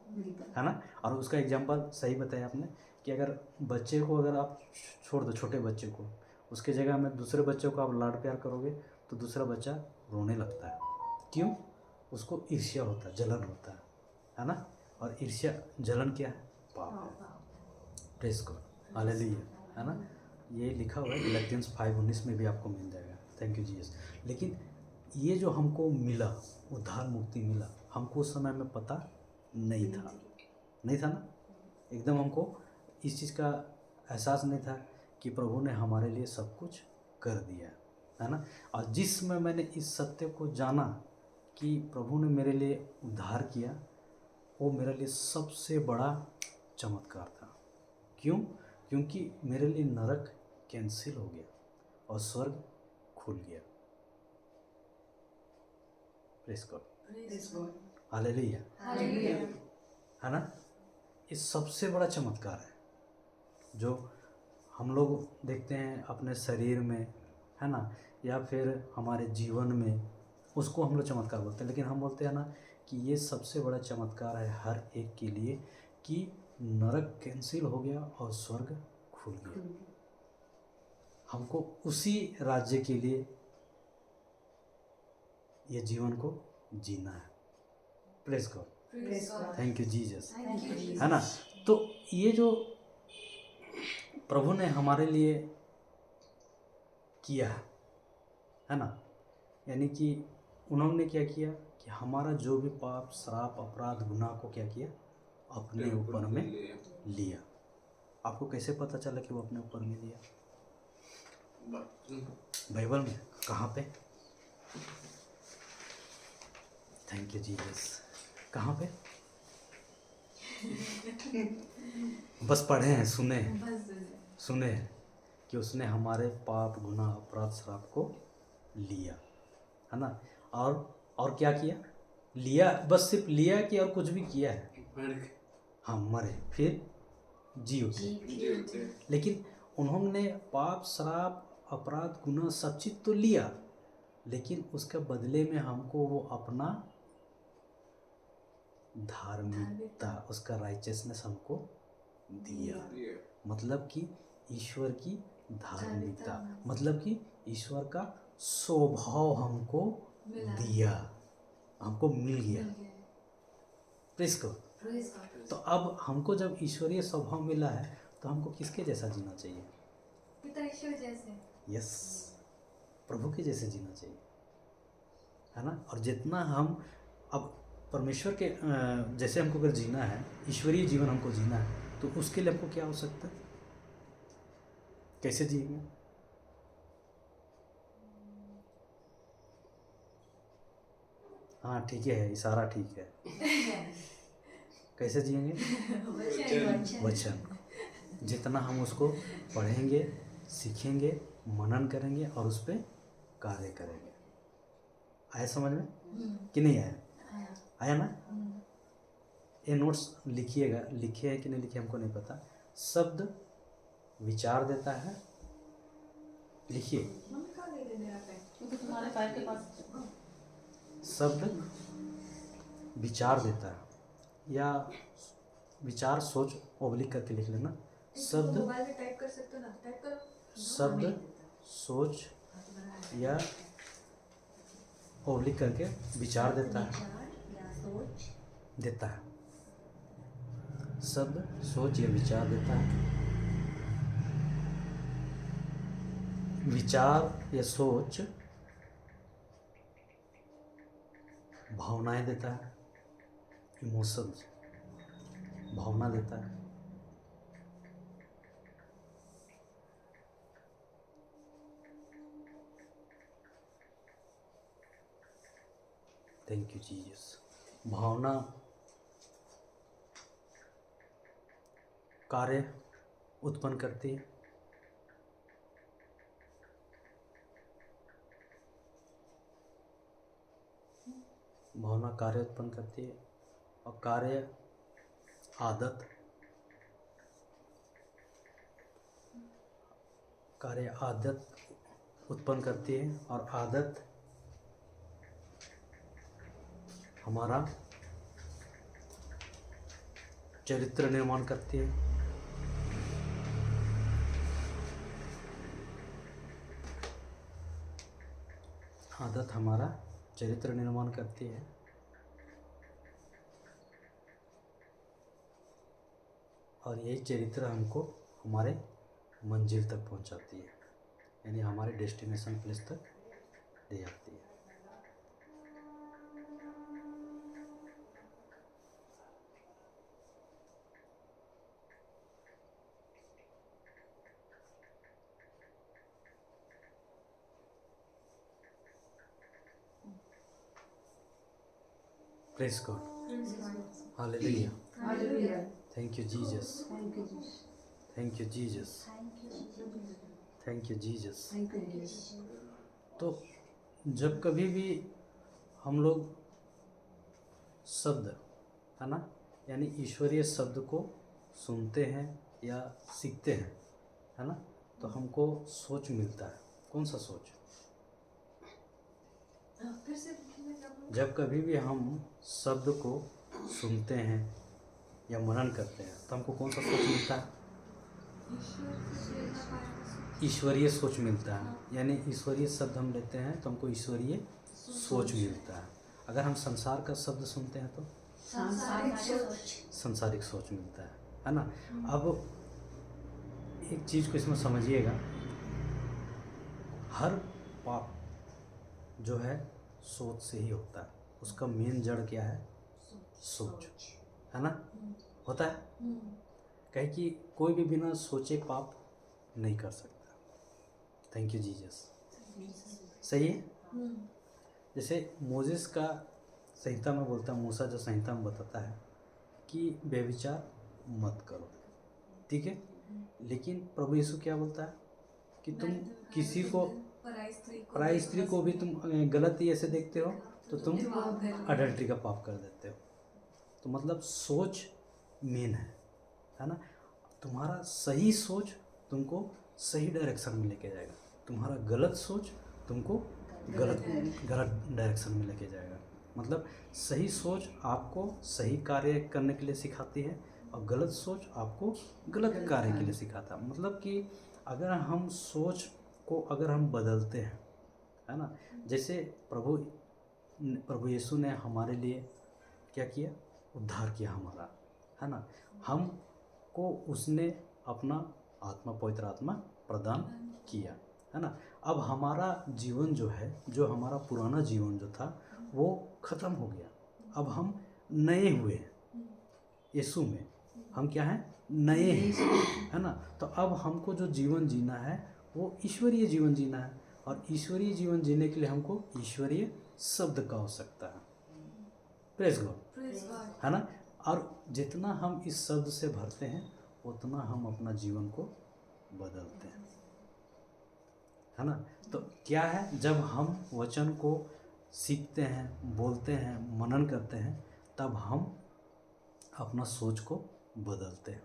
है ना। और उसका एग्जांपल सही बताया आपने कि अगर बच्चे को अगर आप छोड़ दो, छोटे बच्चे को, उसके जगह में दूसरे बच्चे को आप लाड प्यार करोगे तो दूसरा बच्चा रोने लगता है। क्यों? उसको ईर्ष्या होता है, जलन होता है ना। और ईर्ष्या जलन क्या है? पाप है। प्रेज गॉड, हालेलुया, है ना। ये लिखा हुआ है गलातियंस 5:19 में भी आपको मिल जाएगा। Thank you Jesus. लेकिन ये जो हमको मिला, उद्धार मुक्ति मिला, हमको उस समय में पता नहीं था ना। एकदम हमको इस चीज़ का एहसास नहीं था कि प्रभु ने हमारे लिए सब कुछ कर दिया है ना। और जिस समय मैंने इस सत्य को जाना कि प्रभु ने मेरे लिए उद्धार किया, वो मेरे लिए सबसे बड़ा चमत्कार था। क्यों? क्योंकि मेरे लिए नरक कैंसिल हो गया और स्वर्ग खुल गया। Praise God, hallelujah, hallelujah. है ना। ये सबसे बड़ा चमत्कार है जो हम लोग देखते हैं अपने शरीर में, है ना, या फिर हमारे जीवन में, उसको हम लोग चमत्कार बोलते हैं। लेकिन हम बोलते हैं ना कि ये सबसे बड़ा चमत्कार है हर एक के लिए कि नरक कैंसिल हो गया और स्वर्ग खुल गया। हमको उसी राज्य के लिए ये जीवन को जीना है। Praise God, Praise God. Thank you Jesus, Thank you, Jesus. है ना। तो ये जो प्रभु ने हमारे लिए किया है ना, यानी कि उन्होंने क्या किया कि हमारा जो भी पाप, श्राप, अपराध, गुनाह को क्या किया, अपने ऊपर में लिया। आपको कैसे पता चला कि वो अपने ऊपर में लिया? बाइबल में कहाँ पे? थैंक यू जीसस, कहाँ पे? बस पढ़े हैं, सुने हैं, बस सुने। सुने हैं कि उसने हमारे पाप, गुनाह, अपराध, श्राप को लिया, है ना। और क्या किया? लिया, बस सिर्फ लिया कि और कुछ भी किया है? हाँ, मरे फिर जी उठे। लेकिन उन्होंने पाप, श्राप, अपराध, गुनाह सब चीज़ तो लिया, लेकिन उसके बदले में हमको वो अपना धार्मिकता, उसका राइचियसनेस हमको दिया। मतलब कि ईश्वर की धार्मिकता, मतलब कि ईश्वर का स्वभाव हमको मिला। दिया, हमको मिल गया। Praise God. Praise God. तो अब हमको जब ईश्वरीय स्वभाव मिला है तो हमको किसके जैसा जीना चाहिए? पिता ईश्वर जैसे। यस, प्रभु के जैसे जीना चाहिए, है ना। और जितना हम अब परमेश्वर के जैसे हमको अगर जीना है, ईश्वरीय जीवन हमको जीना है, तो उसके लिए हमको क्या हो सकता है? कैसे जिएंगे? हाँ ठीक है, इशारा ठीक है। कैसे जिएंगे? वचन। जितना हम उसको पढ़ेंगे, सीखेंगे, मनन करेंगे और उस पर कार्य करेंगे। आया समझ में कि नहीं आया? आया ना। ये नोट्स लिखिएगा, लिखे हैं कि नहीं लिखे हमको नहीं पता। शब्द विचार देता है, लिखिए। मम्मी कहाँ ले मेरा पेन? क्योंकि तुम्हारे पैर के पास शब्द विचार देता है, या विचार सोच ओब्लिक करके लिख लेना। शब्द मोबाइल में टाइप कर सकते हो ना, टाइप करो। शब्द सोच या ओब्लिक करके विचार देता है, देता है। शब्द सोच या विचार देता है। विचार या सोच भावनाएं देता है, इमोशंस, भावना देता है। Thank you Jesus. भावना कार्य उत्पन्न करती है, भावना कार्य उत्पन्न करती है, और कार्य आदत, कार्य आदत उत्पन्न करती है, और आदत हमारा चरित्र निर्माण करती है। आदत हमारा चरित्र निर्माण करती है, और यही चरित्र हमको हमारे मंजिल तक पहुंचाती है, यानी हमारे डेस्टिनेशन प्लेस तक ले जाती है। Praise God. Hallelujah. Hallelujah. Thank you, Jesus. Thank you, Jesus. Thank you, Jesus. तो जब कभी भी हम लोग शब्द, है ना, यानी ईश्वरीय शब्द को सुनते हैं या सीखते हैं, है ना, तो हमको सोच मिलता है। कौन सा सोच? फिर से लिखिए क्या बोला? जब कभी भी हम शब्द को सुनते हैं या मनन करते हैं तो हमको कौन सा सोच मिलता है? ईश्वरीय सोच मिलता है। यानी ईश्वरीय शब्द हम लेते हैं तो हमको ईश्वरीय सोच मिलता है। अगर हम संसार का शब्द सुनते हैं तो सांसारिक सोच। संसारिक सोच मिलता है ना। अब एक चीज़ को इसमें समझिएगा, हर पाप जो है सोच से ही होता है। उसका मेन जड़ क्या है? सोच, है ना, होता है। कहे कि कोई भी बिना सोचे पाप नहीं कर सकता। Thank you Jesus. सही है। जैसे मोजेस का संहिता में बोलता है, मूसा जो संहिता में बताता है कि व्यभिचार मत करो, ठीक है। लेकिन प्रभु यीशु क्या बोलता है कि तुम किसी को, पराई स्त्री को भी तुम गलत ही ऐसे देखते हो तो तुम अडल्ट्री का पाप कर देते हो। तो मतलब सोच मेन है ना। तुम्हारा सही सोच तुमको सही डायरेक्शन में लेके जाएगा, तुम्हारा गलत सोच तुमको गलत डायरेक्शन में लेके जाएगा। मतलब सही सोच आपको सही कार्य करने के लिए सिखाती है और गलत सोच आपको गलत कार्य के लिए सिखाता है। मतलब कि अगर हम सोच को अगर हम बदलते हैं, है ना, जैसे प्रभु यीशु ने हमारे लिए क्या किया? उद्धार किया हमारा, है ना। हमको उसने अपना आत्मा, पवित्र आत्मा प्रदान किया, है ना। अब हमारा जीवन जो है, जो हमारा पुराना जीवन जो था वो ख़त्म हो गया। अब हम नए हुए हैं यीशु में। हम क्या हैं? नए हैं, है ना। तो अब हमको जो जीवन जीना है वो ईश्वरीय जीवन जीना है, और ईश्वरीय जीवन जीने के लिए हमको ईश्वरीय शब्द का आवश्यकता है। प्रेज गॉड, है ना। और जितना हम इस शब्द से भरते हैं उतना हम अपना जीवन को बदलते हैं, है ना। तो क्या है, जब हम वचन को सीखते हैं, बोलते हैं, मनन करते हैं, तब हम अपना सोच को बदलते हैं,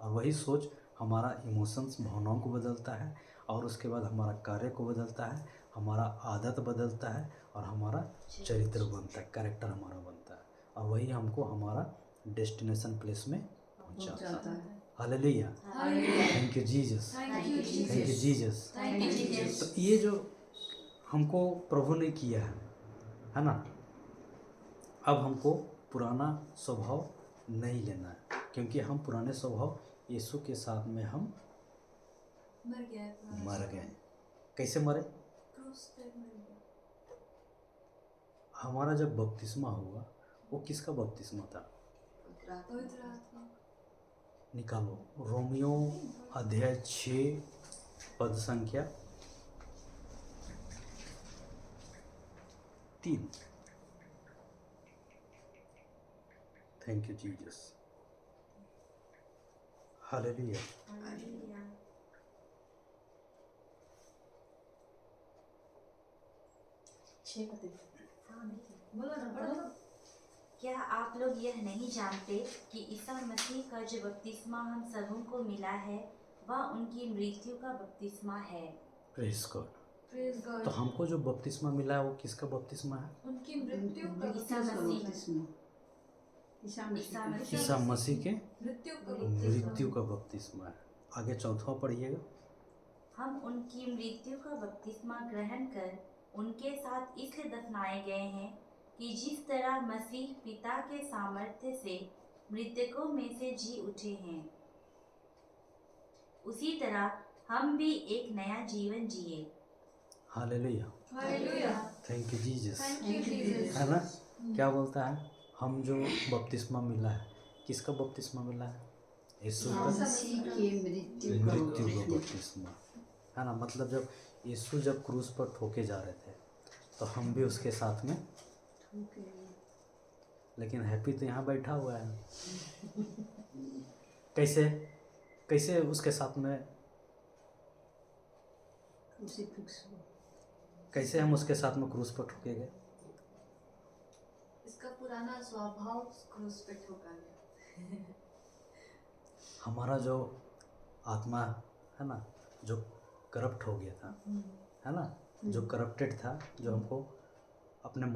और वही सोच हमारा इमोशंस, भावनाओं को बदलता है, और उसके बाद हमारा कार्य को बदलता है, हमारा आदत बदलता है, और हमारा चरित्र बनता है, कैरेक्टर हमारा बनता है, और वही हमको हमारा डेस्टिनेशन प्लेस में पहुंचाता है। Hallelujah, thank you Jesus, thank you Jesus. तो ये जो हमको प्रभु ने किया है ना, अब हमको पुराना स्वभाव नहीं लेना है, क्योंकि हम पुराने स्वभाव यीशु के साथ में हम मर गए। कैसे मरे? हमारा जब बपतिस्मा हुआ वो किसका बपतिस्मा था? निकालो, रोमियो अध्याय 6 पद संख्या 3। Thank you Jesus, hallelujah. क्या आप लोग यह नहीं जानते कि ईसा मसीह का जो बपतिस्मा हम सबों को मिला है वह उनकी मृत्यु का बपतिस्मा है। Praise God. तो हमको जो बपतिस्मा मिला है वो किसका बपतिस्मा है? उनकी मृत्यु का ईसा मसीह, ईसा मसीह के मृत्यु का बपतिस्मा है। आगे 4वां पढ़िएगा। हम उनकी मृत्यु का बपतिस्मा ग्रहण कर उनके साथ इसलिए दफनाए गए हैं कि जिस तरह मसीह पिता के सामर्थ्य से मृतकों में से जी उठे हैं, उसी तरह हम भी एक नया जीवन जिए। हालेलुया, थैंक यू जीसस, है ना। क्या बोलता है? हम जो बपतिस्मा मिला है, किसका बपतिस्मा मिला है? यीशु का मृत्यु का बपतिस्मा, है ना। मतलब जब यीशु जब क्रूस पर ठोके जा रहे थे तो हम भी उसके साथ में, लेकिन हैप्पी तो यहाँ बैठा हुआ है। कैसे उसके साथ में, कैसे हम उसके साथ में क्रूस पर ठोके गए? इसका पुराना स्वभाव क्रूस पे ठोका गया। हमारा जो आत्मा है ना, जो करप्ट हो गया था, है ना, जो करप्टेड था, जो हमको अपने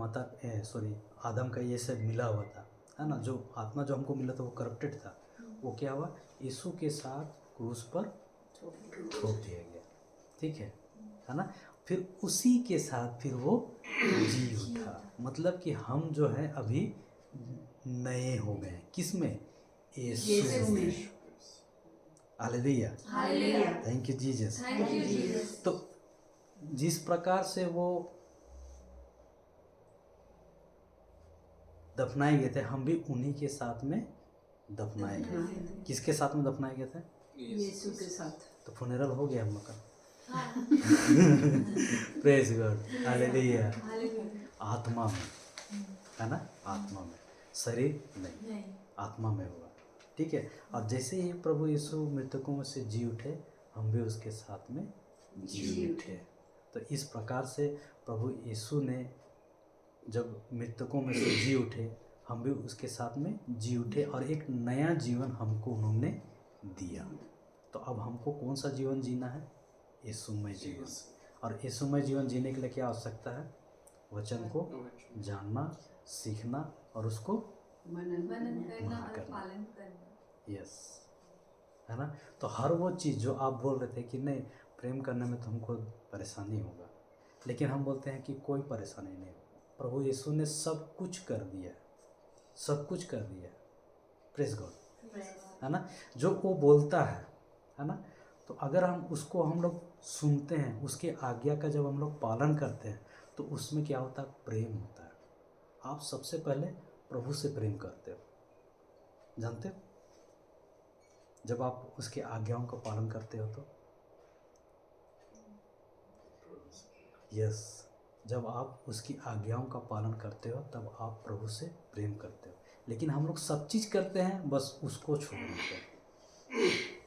आदम का ये सब मिला हुआ था, है ना, जो आत्मा जो हमको मिला था वो करप्टेड था। वो क्या हुआ? यीशु के साथ क्रूस पर ठोक दिया गया, ठीक है ना। फिर उसी के साथ फिर वो जी उठा, मतलब कि हम जो है अभी नए हो गए, किस में? यीशु में। Hallelujah, hallelujah. Thank you Jesus. Thank you Jesus. तो जिस प्रकार से वो दफनाए गए थे, हम भी उन्हीं के साथ में दफनाए गए। किसके साथ में दफनाए गए थे? यीशु के साथ। तो फुनेरल हो गया हम लोग का। हाँ। Praise God, hallelujah. हालेलुया। आत्मा में, है ना, आत्मा में, शरीर नहीं, नहीं। आत्मा में हुआ। ठीक है। और जैसे ही प्रभु यीशु मृतकों में से जी उठे, हम भी उसके साथ में जी उठे। तो इस प्रकार से प्रभु यीशु ने जब मृतकों में से जी उठे, हम भी उसके साथ में जी उठे और एक नया जीवन हमको उन्होंने दिया। तो अब हमको कौन सा जीवन जीना है? यीशुमय जीवन। और यीशुमय जीवन जीने के लिए क्या आवश्यकता है? वचन को जानना, सीखना और उसको मनन करना हाँ, और करना। पालन करना। यस, है ना। तो हर वो चीज़ जो आप बोल रहे थे कि नहीं प्रेम करने में तो हमको परेशानी होगा, लेकिन हम बोलते हैं कि कोई परेशानी नहीं होगा। प्रभु यीशु ने सब कुछ कर दिया, सब कुछ कर दिया। प्रेज गॉड, है ना। जो वो बोलता है ना, तो अगर हम उसको हम लोग सुनते हैं, उसके आज्ञा का जब हम लोग पालन करते हैं, तो उसमें क्या होता है? प्रेम होता है। आप सबसे पहले प्रभु से प्रेम करते हो, जानते हो? जब आप उसके आज्ञाओं का पालन करते हो तो यस, जब आप उसकी आज्ञाओं का पालन करते हो तब आप प्रभु से प्रेम करते हो। लेकिन हम लोग सब चीज़ करते हैं, बस उसको छोड़ देते हैं।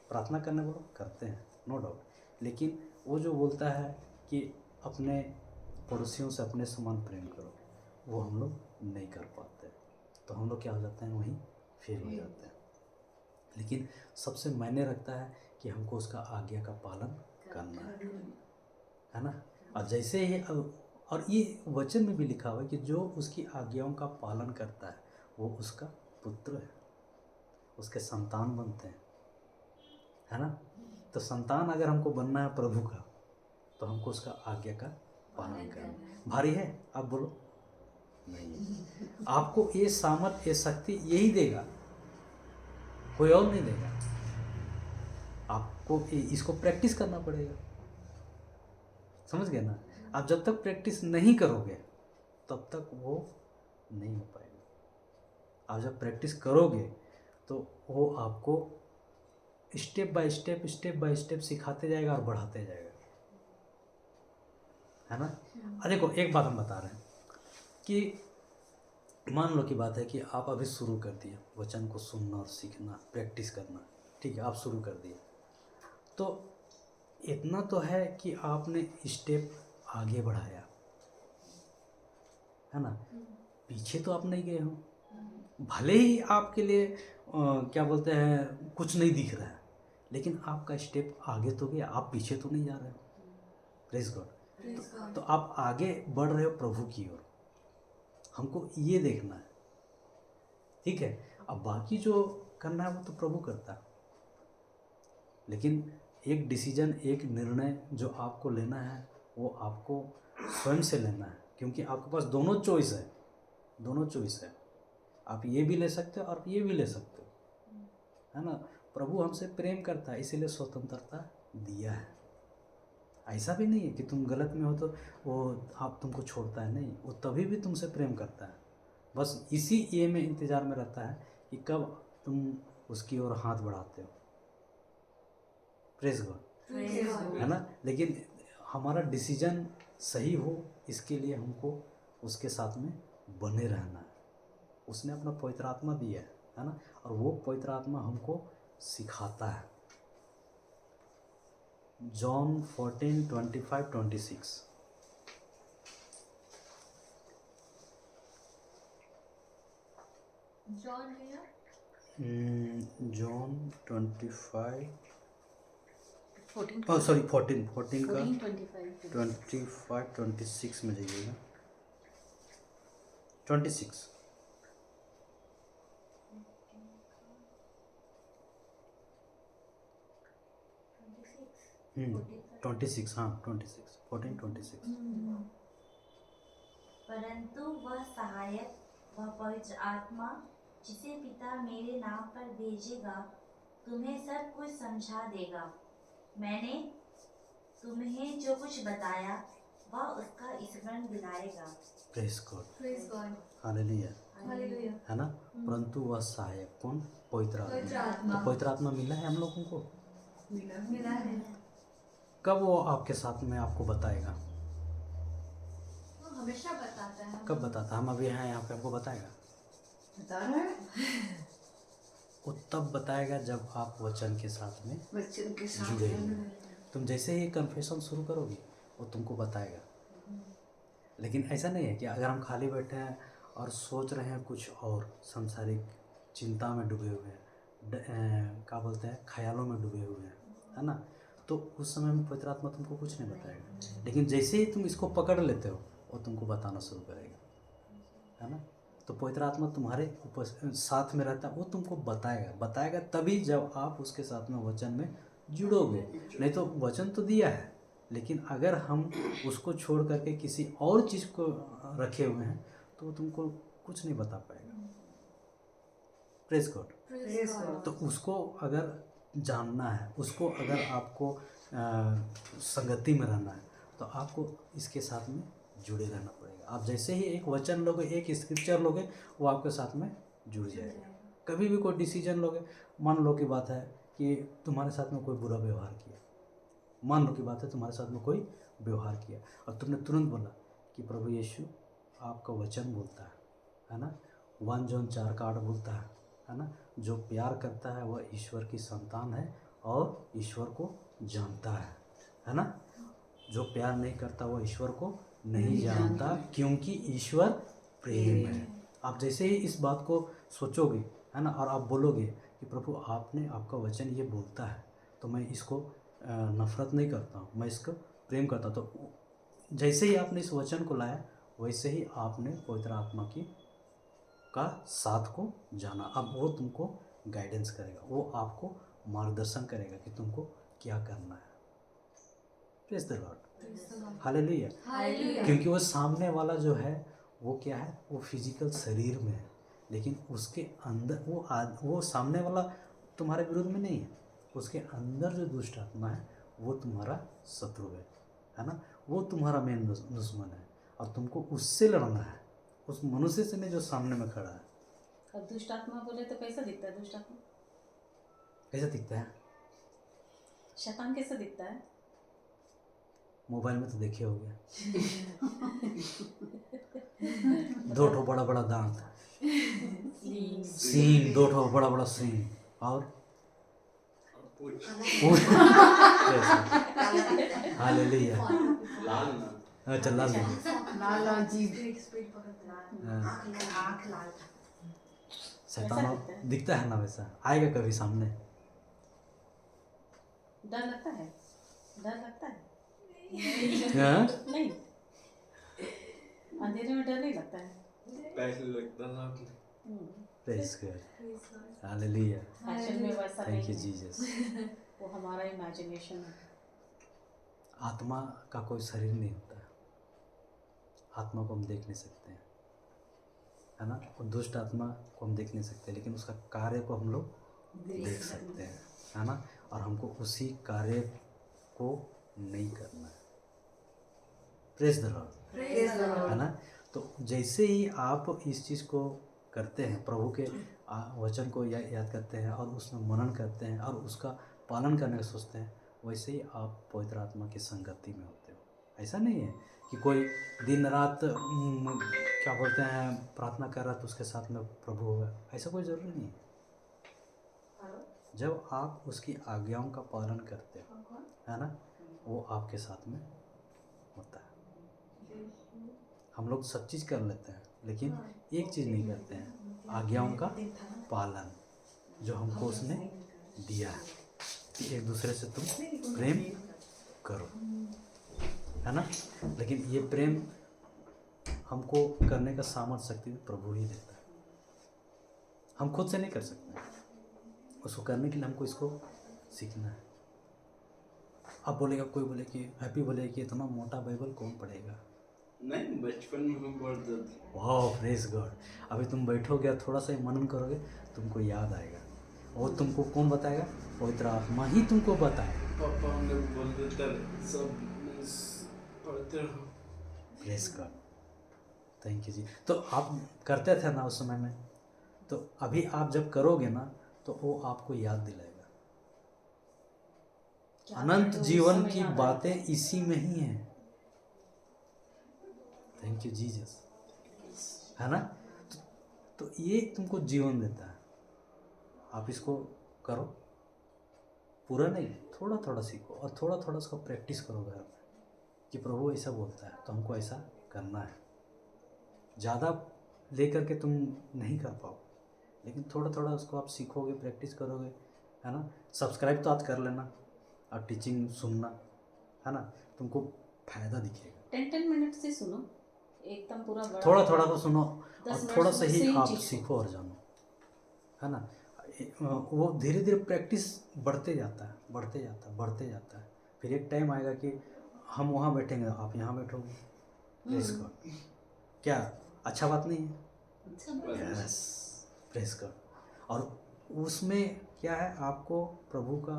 प्रार्थना करने वालों करते हैं, नो डाउट, लेकिन वो जो बोलता है कि अपने पड़ोसियों से अपने समान प्रेम करो, वो हम लोग नहीं कर पाते। तो हम लोग क्या हो जाते हैं? वहीं फेल हो जाते हैं। लेकिन सबसे मायने रखता है कि हमको उसका आज्ञा का पालन करना है ना। और जैसे ही और ये वचन में भी लिखा हुआ है कि जो उसकी आज्ञाओं का पालन करता है वो उसका पुत्र है, उसके संतान बनते हैं, है ना। तो संतान अगर हमको बनना है प्रभु का, तो हमको उसका आज्ञा का पालन करना है। भारी है? आप बोलो नहीं। आपको ये सामर्थ, ये शक्ति यही देगा, कोई और नहीं देगा। आपको इसको प्रैक्टिस करना पड़ेगा, समझ गए ना। आप जब तक प्रैक्टिस नहीं करोगे तब तक वो नहीं हो पाएगा। आप जब प्रैक्टिस करोगे तो वो आपको स्टेप बाय स्टेप सिखाते जाएगा और बढ़ाते जाएगा, है ना। देखो एक बात हम बता रहे हैं कि मान लो की बात है कि आप अभी शुरू कर दिए वचन को सुनना और सीखना, प्रैक्टिस करना, ठीक है, आप शुरू कर दिए। तो इतना तो है कि आपने स्टेप आगे बढ़ाया, है ना। पीछे तो आप नहीं गए हो। भले ही आपके लिए क्या बोलते हैं कुछ नहीं दिख रहा है, लेकिन आपका स्टेप आगे तो गया, आप पीछे तो नहीं जा रहे हो। Praise God. तो आप आगे बढ़ रहे हो प्रभु की ओर, हमको ये देखना है, ठीक है। अब बाकी जो करना है वो तो प्रभु करता है, लेकिन एक डिसीजन, एक निर्णय जो आपको लेना है वो आपको स्वयं से लेना है, क्योंकि आपके पास दोनों चॉइस है, दोनों चॉइस है। आप ये भी ले सकते हो और ये भी ले सकते हो, है ना। प्रभु हमसे प्रेम करता है, इसीलिए स्वतंत्रता दिया है। ऐसा भी नहीं है कि तुम गलत में हो तो वो आप तुमको छोड़ता है, नहीं, वो तभी भी तुमसे प्रेम करता है। बस इसी ये में इंतज़ार में रहता है कि कब तुम उसकी ओर हाथ बढ़ाते हो। प्रेज गॉड, है ना। लेकिन हमारा डिसीजन सही हो, इसके लिए हमको उसके साथ में बने रहना है। उसने अपना पवित्र आत्मा दिया है ना, और वो पवित्र आत्मा हमको सिखाता है। जॉन 14:25-26। जॉन है या जॉन 25 14 सॉरी 14 का 25 25-26 में जाइएगा। 26 26 हाँ 26 14-26। परंतु वह सहायक, वह पवित्र आत्मा जिसे पिता मेरे नाम पर भेजेगा, तुम्हें सब कुछ समझा देगा। मैंने तुम्हें जो कुछ बताया वह उसका स्मरण दिलाएगा। Praise God, Praise God. Hallelujah, Hallelujah. है ना। परंतु वह सहायक कौन? पवित्र पवित्र आत्मा। आत्मा। तो पवित्र आत्मा मिला है हम लोगों को। मिला है। कब वो आपके साथ में आपको बताएगा? वो हमेशा बताता है। कब बताता? हम अभी हैं यहाँ पे, आपको बताएगा। बता रहा है वो तब बताएगा जब आप वचन के साथ में बच्चन के साथ जुड़े हुए। तुम जैसे ही कन्फेशन शुरू करोगे वो तुमको बताएगा। लेकिन ऐसा नहीं है कि अगर हम खाली बैठे हैं और सोच रहे हैं कुछ और, सांसारिक चिंता में डूबे हुए हैं, क्या बोलते हैं, ख्यालों में डूबे हुए हैं, है ना, तो उस समय में पवित्र आत्मा तुमको कुछ नहीं बताएगा। लेकिन जैसे ही तुम इसको पकड़ लेते हो वो तुमको बताना शुरू करेगा, है ना। तो पवित्र आत्मा तुम्हारे साथ में रहता है, वो तुमको बताएगा तभी जब आप उसके साथ में वचन में जुड़ोगे। नहीं तो वचन तो दिया है, लेकिन अगर हम उसको छोड़ करके किसी और चीज़ को रखे हुए हैं तो वो तुमको कुछ नहीं बता पाएगा। Praise God. Praise God. तो उसको अगर जानना है, उसको अगर आपको संगति में रहना है, तो आपको इसके साथ में जुड़े रहना पड़ेगा। आप जैसे ही एक वचन लोगे, एक स्क्रिप्चर लोगे, वो आपके साथ में जुड़ जाएगा। कभी भी कोई डिसीजन लोगे, मान लो की बात है कि तुम्हारे साथ में कोई बुरा व्यवहार किया, मान लो की बात है तुम्हारे साथ में कोई व्यवहार किया, और तुमने तुरंत बोला कि प्रभु यीशु आपका वचन बोलता है ना, 1 जॉन 4:8 बोलता है ना, जो प्यार करता है वह ईश्वर की संतान है और ईश्वर को जानता है ना। जो प्यार नहीं करता वह ईश्वर को नहीं जानता, क्योंकि ईश्वर प्रेम है। आप जैसे ही इस बात को सोचोगे, है ना, और आप बोलोगे कि प्रभु आपने, आपका वचन ये बोलता है, तो मैं इसको नफ़रत नहीं करता हूँ, मैं इसको प्रेम करता हूँ, तो जैसे ही आपने इस वचन को लाया वैसे ही आपने पवित्र आत्मा का साथ को जाना। अब वो तुमको गाइडेंस करेगा, वो आपको मार्गदर्शन करेगा कि तुमको क्या करना है। Praise the Lord, Praise the Lord. Hallelujah. Hallelujah. क्योंकि वो सामने वाला जो है वो क्या है, वो फिजिकल शरीर में है, लेकिन उसके अंदर वो सामने वाला तुम्हारे विरुद्ध में नहीं है, उसके अंदर जो दुष्ट आत्मा है वो तुम्हारा शत्रु है ना, वो तुम्हारा मेन दुश्मन है, और तुमको उससे लड़ना है, उस मनुष्य से नहीं जो सामने में खड़ा है। अब दुष्ट आत्मा बोले तो कैसा दिखता है दुष्ट आत्मा? कैसा दिखता है? शैतान कैसा दिखता है? मोबाइल में तो देखे होगे, 2 ठो बड़ा बड़ा दांत, सींग, 2 ठो बड़ा बड़ा सींग, और हालेलुया। लाल ना अच्छा, लाल लाल जी Spirit पकड़ता है। आँख लाल। शैतान दिखता है ना वैसा, आएगा कभी सामने? डर लगता है? डर लगता है? हाँ? नहीं, अंधेरे में डर नहीं लगता है। पहले लगता था praise God, Praise God. Hallelujah, actual में वैसा थैंक यू नहीं है, जीसस। वो हमारा इमेजिनेशन है। आत्मा का कोई शरीर नहीं होता है, आत्मा को हम देख नहीं सकते हैं, है ना। और दुष्ट आत्मा को हम देख नहीं सकते, लेकिन उसका कार्य को हम लोग देख सकते हैं, है ना। और हमको उसी कार्य को नहीं करना है। Praise the Lord, Praise the Lord. है ना। तो जैसे ही आप इस चीज़ को करते हैं, प्रभु के वचन को याद करते हैं और उसमें मनन करते हैं और उसका पालन करने का सोचते हैं, वैसे ही आप पवित्र आत्मा की संगति में होते हो। ऐसा नहीं है कि कोई दिन रात क्या बोलते हैं प्रार्थना कर रहा तो उसके साथ में प्रभु होगा, ऐसा कोई ज़रूरी नहीं है। जब आप उसकी आज्ञाओं का पालन करते हो, है ना, वो आपके साथ में होता है। हम लोग सब चीज़ कर लेते हैं, लेकिन एक चीज़ नहीं करते हैं, आज्ञाओं का पालन, जो हमको उसने दिया है कि एक दूसरे से तुम प्रेम करो, है ना। लेकिन ये प्रेम हमको करने का सामर्थ्य शक्ति प्रभु ही देता है, हम खुद से नहीं कर सकते। उसको करने के लिए हमको इसको सीखना है। अब बोलेगा कोई, बोले कि हैप्पी बोले कि इतना मोटा बाइबल कौन पढ़ेगा, नहीं, बचपन में पढ़ते थे। वाह प्रेज गॉड। अभी तुम बैठोगे थोड़ा सा ही मनन करोगे, तुमको याद आएगा। और तुमको कौन बताएगा? पवित्र आत्मा ही तुमको बताएगा। पापा ने बोलते थे सब पढ़ते रहो। प्रेज गॉड, थैंक यू जी। तो आप करते थे ना उस समय में, तो अभी आप जब करोगे ना तो वो आपको याद दिलाएगा। क्या अनंत करें, उस जीवन समय की याद बातें इसी में ही हैं। थैंक यू जीसस, है ना? तो ये तुमको जीवन देता है। आप इसको करो, पूरा नहीं, थोड़ा थोड़ा सीखो और थोड़ा थोड़ा उसको प्रैक्टिस करो घर में कि प्रभु ऐसा बोलता है तो हमको ऐसा करना है। ज़्यादा लेकर के तुम नहीं कर पाओ, लेकिन थोड़ा थोड़ा उसको आप सीखोगे, प्रैक्टिस करोगे, है ना? सब्सक्राइब तो आज कर लेना और टीचिंग सुनना, है ना? तुमको फायदा दिखेगा। 10 मिनट से सुनो, एकदम पूरा बड़ा थोड़ा थोड़ा को सुनो 10 और मिनट थोड़ा सुनो, सा ही सेम आप चीज़ सीखो और जानो, है ना? वो धीरे धीरे प्रैक्टिस बढ़ते जाता है, बढ़ते जाता है, बढ़ते जाता है। फिर एक टाइम आएगा कि हम वहाँ बैठेंगे, आप यहाँ बैठोगे। प्रेस गॉड, क्या अच्छा बात नहीं है? Yes, press God. और उसमें क्या है, आपको प्रभु का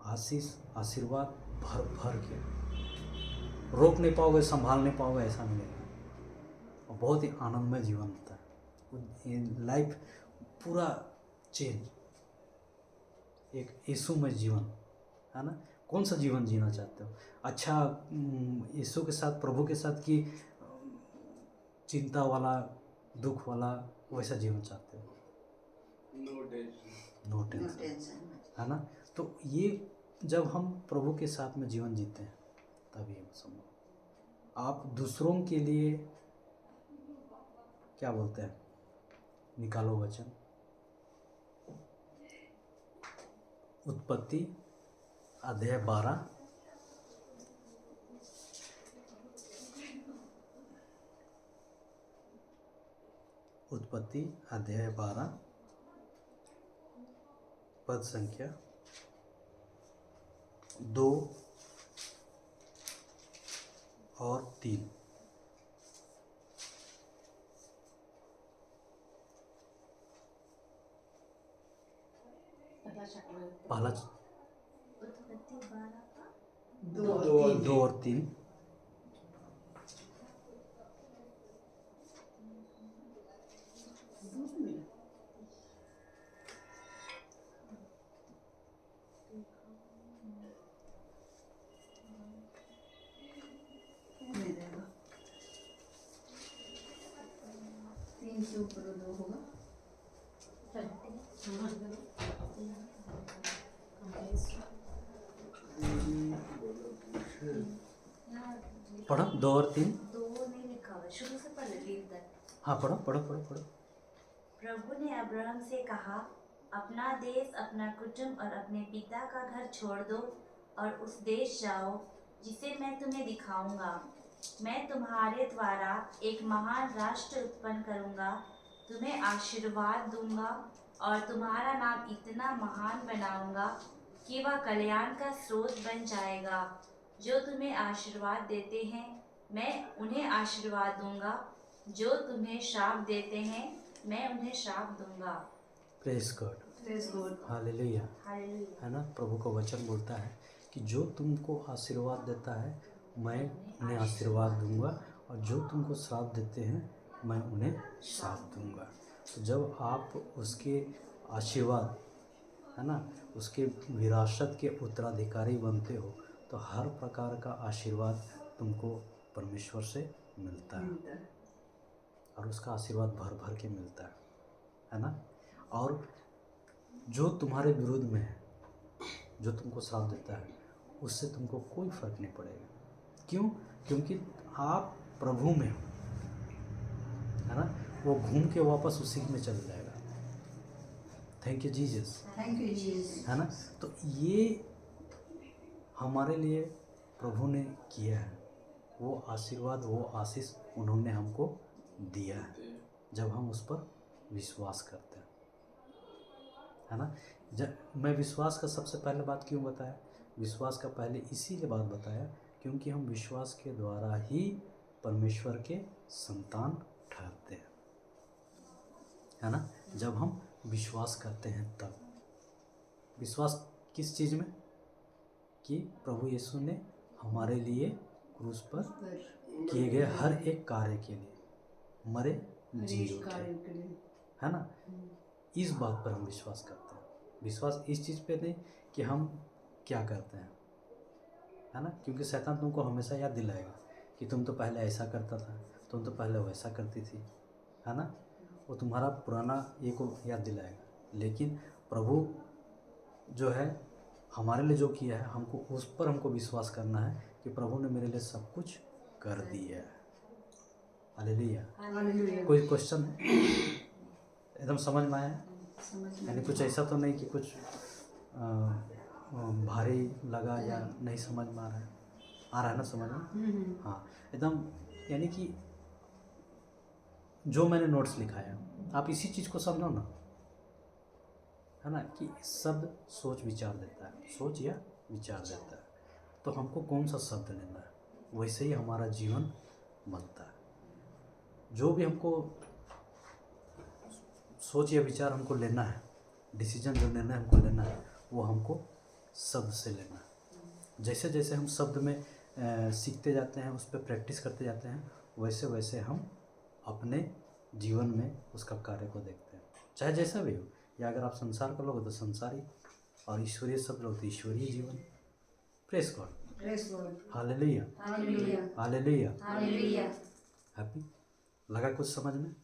आशीष आशीर्वाद भर भर के रोक नहीं पाओगे, संभाल नहीं पाओगे, ऐसा मिलेगा। और बहुत ही आनंदमय जीवन होता है। ये लाइफ पूरा चेंज, एक यीशुमय जीवन, है ना? कौन सा जीवन जीना चाहते हो? अच्छा यीशु के साथ, प्रभु के साथ, कि चिंता वाला, दुख वाला वैसा जीवन चाहते हो? No tension. No no tension, tension. है ना? तो ये जब हम प्रभु के साथ में जीवन जीते हैं तभी हम संभव। आप दूसरों के लिए क्या बोलते हैं, निकालो वचन, उत्पत्ति अध्याय 12 उत्पत्ति अध्याय 12 पद संख्या 2 और 3। पहला उत्पत्ति 12 का 2 और 3। मिलेगा 3 से ऊपर 2 होगा। पढ़ो 2 और 3। दो नहीं लिखा हुआ, शुरू से पढ़ रीड दैट। हाँ पढ़ो पढ़ो पढ़ो पढ़ो। प्रभु ने अब्राहम से कहा, अपना देश, अपना कुटुंब और अपने पिता का घर छोड़ दो और उस देश जाओ जिसे मैं तुम्हें दिखाऊंगा। मैं तुम्हारे द्वारा एक महान राष्ट्र उत्पन्न करूंगा, तुम्हें आशीर्वाद दूंगा और तुम्हारा नाम इतना महान बनाऊंगा कि वह कल्याण का स्रोत बन जाएगा। जो तुम्हें आशीर्वाद देते हैं मैं उन्हें आशीर्वाद दूंगा, जो तुम्हें श्राप देते हैं मैं उन्हें श्राप दूंगा। Praise God, praise God. Hallelujah, hallelujah. है ना? प्रभु का वचन बोलता है कि जो तुमको आशीर्वाद देता है मैं उन्हें आशीर्वाद दूंगा और जो तुमको श्राप देते हैं मैं उन्हें श्राप दूंगा। तो जब आप उसके आशीर्वाद, है ना, उसके विरासत के उत्तराधिकारी बनते हो तो हर प्रकार का आशीर्वाद तुमको परमेश्वर से मिलता है और उसका आशीर्वाद भर भर के मिलता है ना? और जो तुम्हारे विरुद्ध में है, जो तुमको श्राप देता है, उससे तुमको कोई फर्क नहीं पड़ेगा। क्यों? क्योंकि आप प्रभु में हो, है ना? वो घूम के वापस उसी में चल जाएगा। Thank you Jesus, thank you Jesus. है ना? तो ये हमारे लिए प्रभु ने किया है, वो आशीर्वाद, वो आशीष उन्होंने हमको दिया है जब हम उस पर विश्वास करते हैं, है ना? जब मैं विश्वास का सबसे पहले बात क्यों बताया, विश्वास का पहले इसीलिए बात बताया क्योंकि हम विश्वास के द्वारा ही परमेश्वर के संतान ठहरते हैं, है ना। जब हम विश्वास करते हैं तब। विश्वास किस चीज़ में? कि प्रभु यीशु ने हमारे लिए क्रूस पर किए गए हर एक कार्य के लिए मरे जी उठे, है ना। इस बात पर हम विश्वास करते हैं। विश्वास इस चीज़ पे नहीं कि हम क्या करते हैं, है ना। क्योंकि शैतान तुमको हमेशा याद दिलाएगा कि तुम तो पहले ऐसा करता था, तुम तो पहले वैसा करती थी, है ना। वो तुम्हारा पुराना ये को याद दिलाएगा। लेकिन प्रभु जो है हमारे लिए जो किया है, हमको उस पर हमको विश्वास करना है कि प्रभु ने मेरे लिए सब कुछ कर दिया है। हालेलुया। कोई क्वेश्चन है? एकदम समझ में आया? यानी कुछ ऐसा तो नहीं कि कुछ भारी लगा या नहीं समझ में आ रहा है? आ रहा है ना समझ में? हाँ, एकदम। यानी कि जो मैंने नोट्स लिखा है, आप इसी चीज़ को समझो ना, है ना। कि शब्द सोच विचार देता है, सोच या विचार देता है। तो हमको कौन सा शब्द लेना है, वैसे ही हमारा जीवन बनता है। जो भी हमको सोच या विचार हमको लेना है, डिसीजन जो निर्णय हमको लेना है, वो हमको शब्द से लेना है। जैसे जैसे हम शब्द में सीखते जाते हैं, उस पर प्रैक्टिस करते जाते हैं, वैसे वैसे हम अपने जीवन में उसका कार्य को देखते हैं, चाहे जैसा भी हो। या अगर आप संसार का लोगे तो संसारी, और ईश्वरीय शब्द लोगे तो ईश्वरीय जीवन। Press God, hallelujah, hallelujah. Happy लगा कुछ समझ में?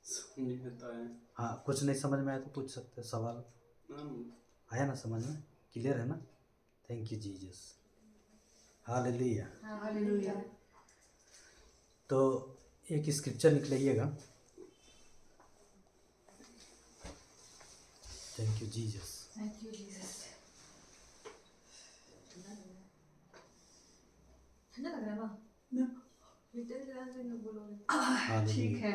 समझ में आता है। हाँ, कुछ नहीं समझ में आया तो पूछ सकते हैं सवाल। आया ना समझ में? क्लियर है ना? Thank you Jesus, hallelujah. तो एक स्क्रिप्चर निकलिएगा। Thank you Jesus. Thank you, Jesus. ठंडा लग रहा है माँ? रिटर्न चलाने से लोग बोलोगे। ठीक है।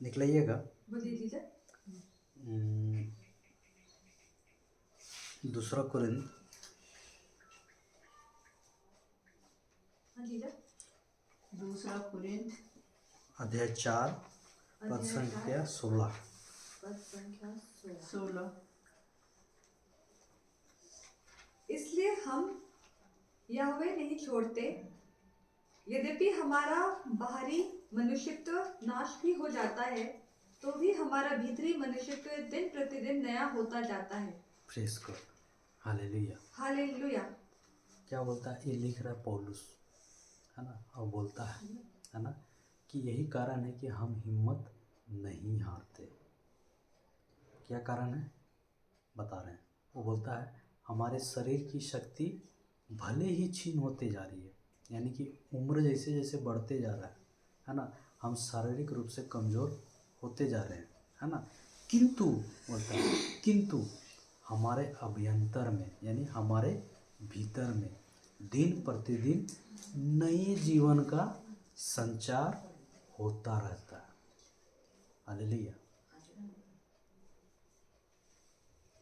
निकलाइएगा। बोलिए जीजा। दूसरा कुरिन्थ हाँ जीजा। दूसरा कुरिन्थ अध्याय 4 पद संख्या 16। पद संख्या 16। इसलिए हम यहोवे नहीं छोड़ते, यद्यपि हमारा बाहरी मनुष्यत्व नाश भी हो जाता है, तो भी हमारा भीतरी मनुष्यत्व दिन प्रतिदिन नया होता जाता है। Press God, hallelujah. हालेलुया। क्या बोलता है? ये लिख रहा है पौलुस, है ना। और बोलता है ना, कि यही कारण है कि हम हिम्मत नहीं हारते। क्या कारण है बता रहे हैं? वो बोलता है हमारे शरीर की शक्ति भले ही छीन होते जा रही है, यानी कि उम्र जैसे जैसे बढ़ते जा रहा है ना, हम शारीरिक रूप से कमज़ोर होते जा रहे हैं, है ना। किंतु बोलता है, किंतु हमारे अभ्यंतर में, यानी हमारे भीतर में दिन प्रतिदिन नए जीवन का संचार होता रहता है। हालेलुया।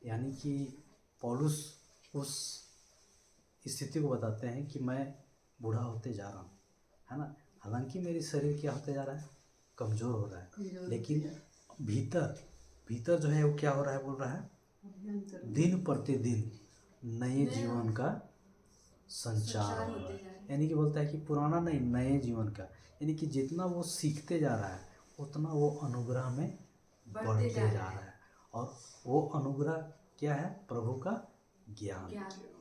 यानी कि पौलुस उस स्थिति को बताते हैं कि मैं बूढ़ा होते जा रहा हूँ, है ना। हालांकि मेरी शरीर क्या होते जा रहा है? कमज़ोर हो रहा है, लेकिन भीतर जो है वो क्या हो रहा है? बोल रहा है दिन प्रतिदिन नए जीवन का संचार हो रहा है। यानी कि बोलता है कि पुराना नहीं, नए जीवन का। यानी कि जितना वो सीखते जा रहा है उतना वो अनुग्रह में बढ़ते जा रहा है। और वो अनुग्रह क्या है? प्रभु का ज्ञान,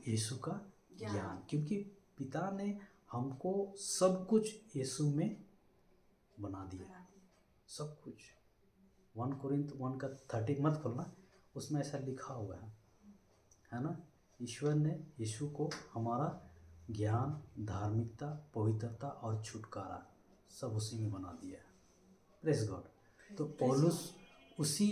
यीशु का ज्ञान। क्योंकि पिता ने हमको सब कुछ यीशु में बना दिया, सब कुछ। 1 कोरिन्थ 1 का 30 मत खोलना, उसमें ऐसा लिखा हुआ है ना। ईश्वर ने यीशु को हमारा ज्ञान, धार्मिकता, पवित्रता और छुटकारा सब उसी में बना दिया है। Press God. तो पौलुस उसी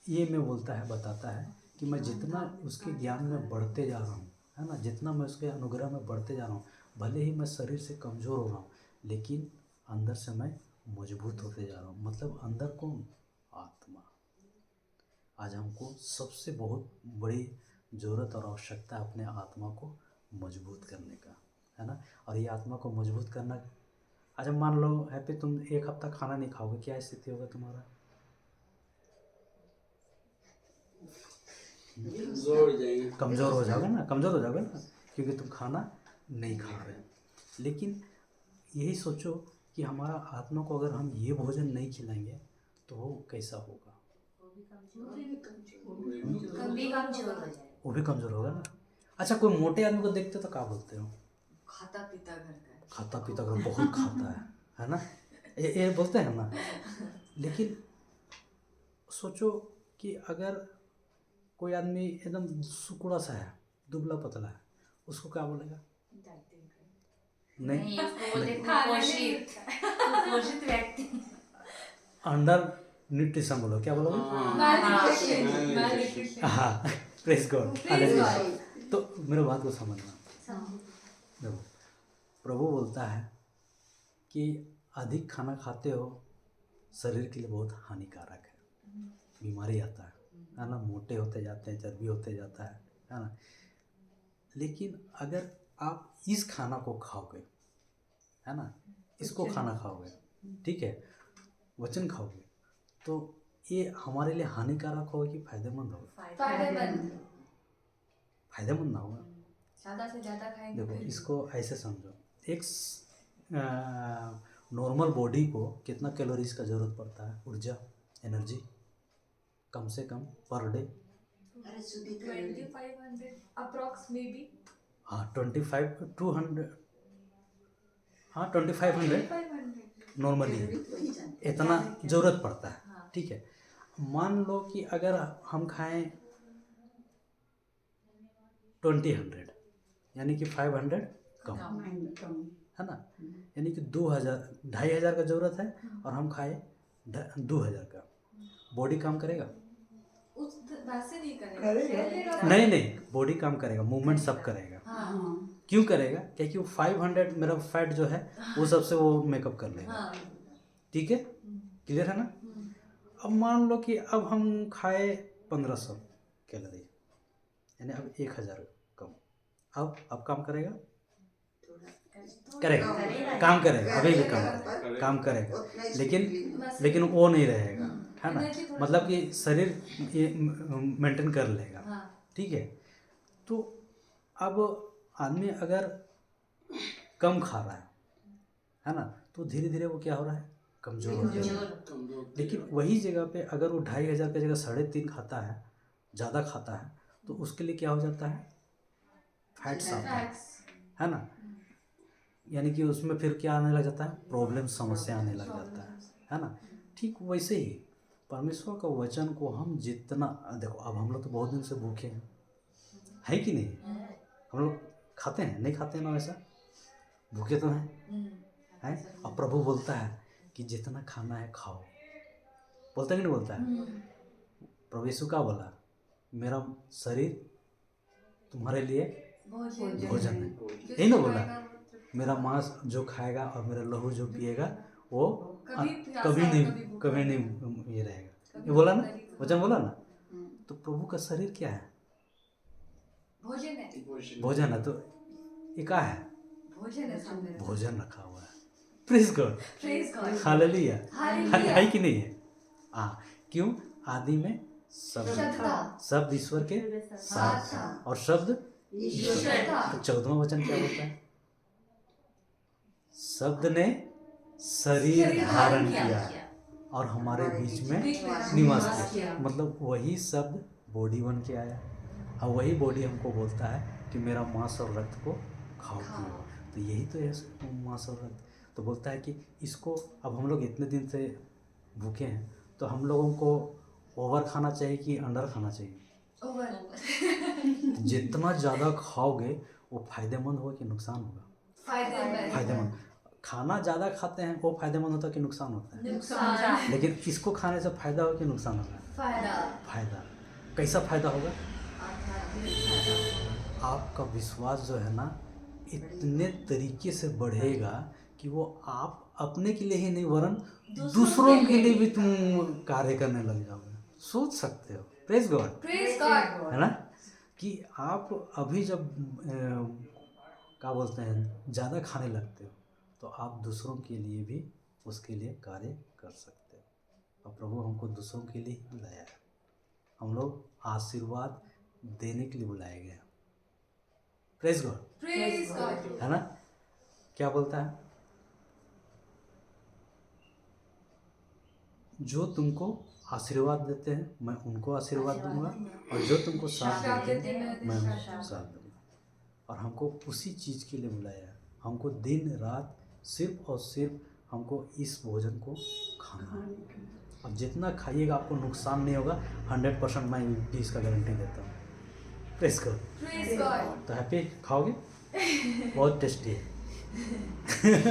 ये में बोलता है, बताता है कि मैं जितना उसके ज्ञान में बढ़ते जा रहा हूँ, है ना, जितना मैं उसके अनुग्रह में बढ़ते जा रहा हूँ, भले ही मैं शरीर से कमज़ोर हो रहा हूँ, लेकिन अंदर से मैं मजबूत होते जा रहा हूँ। मतलब अंदर कौन? आत्मा। आज हमको सबसे बहुत बड़ी ज़रूरत और आवश्यकता है अपने आत्मा को मजबूत करने का, है ना। और ये आत्मा को मजबूत करना, अच्छा मान लो हैप्पी तुम 1 हफ्ता खाना नहीं खाओगे, क्या स्थिति होगा तुम्हारा? कमजोर जाएंगे। कमज़ोर हो जाओगे ना, कमज़ोर हो जाओगे ना, क्योंकि तुम खाना नहीं खा रहे। लेकिन यही सोचो कि हमारा आत्मा को अगर हम ये भोजन नहीं खिलाएंगे तो वो कैसा होगा? कभी कमजोर हो जाए। वो भी कमज़ोर होगा ना। अच्छा कोई मोटे आदमी को देखते हो तो क्या बोलते हो? खाता पीता घर का है। खाता पीता कर बहुत खाता है ना, ये बोलते हैं ना। लेकिन सोचो कि अगर कोई आदमी एकदम सुकुड़ा सा है, दुबला पतला है, उसको क्या बोलेगा? नहीं, उसको बोलते कुपोषित कुपोषित व्यक्ति। अंडर न्यूट्रिशन बोलो, क्या बोलोगे? हाँ, प्रेस गॉड। तो मेरे बात को समझना। देखो प्रभु बोलता है कि अधिक खाना खाते हो शरीर के लिए बहुत हानिकारक है, बीमारी आता है ना, मोटे होते जाते हैं, चर्बी होते जाता है ना। लेकिन अगर आप इस खाना को खाओगे, है ना, इसको खाना खाओगे, ठीक है, वचन खाओगे, तो ये हमारे लिए हानिकारक होगा कि फायदेमंद होगा? फायदेमंद। फायदेमंद ना होगा। ज़्यादा से ज़्यादा खाएंगे देखो तो इसको ऐसे समझो, एक नॉर्मल बॉडी को कितना कैलोरीज का ज़रूरत पड़ता है? ऊर्जा, एनर्जी, कम से कम पर डे? अरे शुद्धिकरण 2500 अप्रॉक्स मे बी। हाँ 200, हाँ 2500 नॉर्मली इतना ज़रूरत पड़ता है, ठीक है। मान लो कि अगर हम खाएं 2000, यानी कि 500 कम, है ना, यानी कि 2500 का ज़रूरत है और हम खाए 2000 का, बॉडी काम करेगा? उस वैसे नहीं करेगा। नहीं, बॉडी काम करेगा, मूवमेंट सब करेगा। क्यों करेगा? क्योंकि वो 500 मेरा फैट जो है वो सबसे वो मेकअप कर लेगा, ठीक है, क्लियर है ना। अब मान लो कि अब हम खाए 1500 कैलोरी, यानी अब 1000 कम, अब काम करेगा? करेगा, काम करेगा, अभी भी काम करेगा, लेकिन वो नहीं रहेगा, है ना। मतलब कि शरीर ये मेंटेन कर लेगा, ठीक है। तो अब आदमी अगर कम खा रहा है ना, तो धीरे धीरे वो क्या हो रहा है? कमज़ोर हो रहा है। लेकिन वही जगह पे अगर वो 2500 की जगह 3.5 खाता है, ज़्यादा खाता है, तो उसके लिए क्या हो जाता है? फैट्स आता है ना, यानी कि उसमें फिर क्या आने लग जाता है? प्रॉब्लम, समस्या आने लग जाता है ना। ठीक वैसे ही परमेश्वर का वचन को हम जितना, देखो अब हम लोग तो बहुत दिन से भूखे हैं, है कि नहीं? हम लोग खाते हैं, नहीं खाते हैं ना, वैसा भूखे तो हैं। अब प्रभु बोलता है कि जितना खाना है खाओ, बोलता है कि नहीं बोलता है? प्रभु यीशु क्या बोला? मेरा शरीर तुम्हारे लिए भोजन है, यही ना बोला? मेरा मांस जो खाएगा और मेरा लहू जो पिएगा वो कभी नहीं ये रहेगा, ये बोला ना, वचन बोला ना। तो प्रभु का शरीर क्या है? भोजन है। तो ये क्या है? भोजन रखा हुआ है। प्रेज गॉड, हालेलुया, है कि नहीं है? हाँ, क्यों? आदि में शब्द ईश्वर के साथ था और शब्द ईश्वर था। 14वां वचन क्या बोलता है? शब्द ने शरीर धारण किया और हमारे बीच में निवास किया। मतलब वही शब्द बॉडी बन के आया और वही बॉडी हमको बोलता है कि मेरा मांस और रक्त को खाओ पियो। तो यही तो है मांस और रक्त। तो बोलता है कि इसको, अब हम लोग इतने दिन से भूखे हैं, तो हम लोगों को ओवर खाना चाहिए कि अंडर खाना चाहिए? जितना ज़्यादा खाओगे वो फायदेमंद होगा कि नुकसान होगा? फायदेमंद। खाना ज़्यादा खाते हैं वो फायदेमंद होता है कि नुकसान होता है? नुकसान। लेकिन इसको खाने से फायदा होगा कि नुकसान होगा? फायदा। कैसा फायदा होगा? आपका विश्वास जो है ना इतने तरीके से बढ़ेगा कि वो आप अपने के लिए ही नहीं वरन दूसरों के लिए भी तुम कार्य करने लग जाओगे। सोच सकते हो। Praise God. Praise God. है ना कि आप अभी जब क्या बोलते हैं ज़्यादा खाने लगते हो तो आप दूसरों के लिए भी उसके लिए कार्य कर सकते हो। और प्रभु हमको दूसरों के लिए ही बुलाया है। हम लोग आशीर्वाद देने के लिए बुलाए गए हैं। Praise God. Praise God. है ना। क्या बोलता है, जो तुमको आशीर्वाद देते हैं मैं उनको आशीर्वाद दूंगा और जो तुमको श्राप देते हैं मैं उनको श्राप दूंगा। और हमको उसी चीज़ के लिए बुलाया है। हमको दिन रात सिर्फ और सिर्फ हमको इस भोजन को खाना है। अब जितना खाइएगा आपको नुकसान नहीं होगा। 100% मैं भी इसका गारंटी देता हूँ। प्रेस करो। Praise God. तो हैप्पी खाओगे? बहुत टेस्टी है।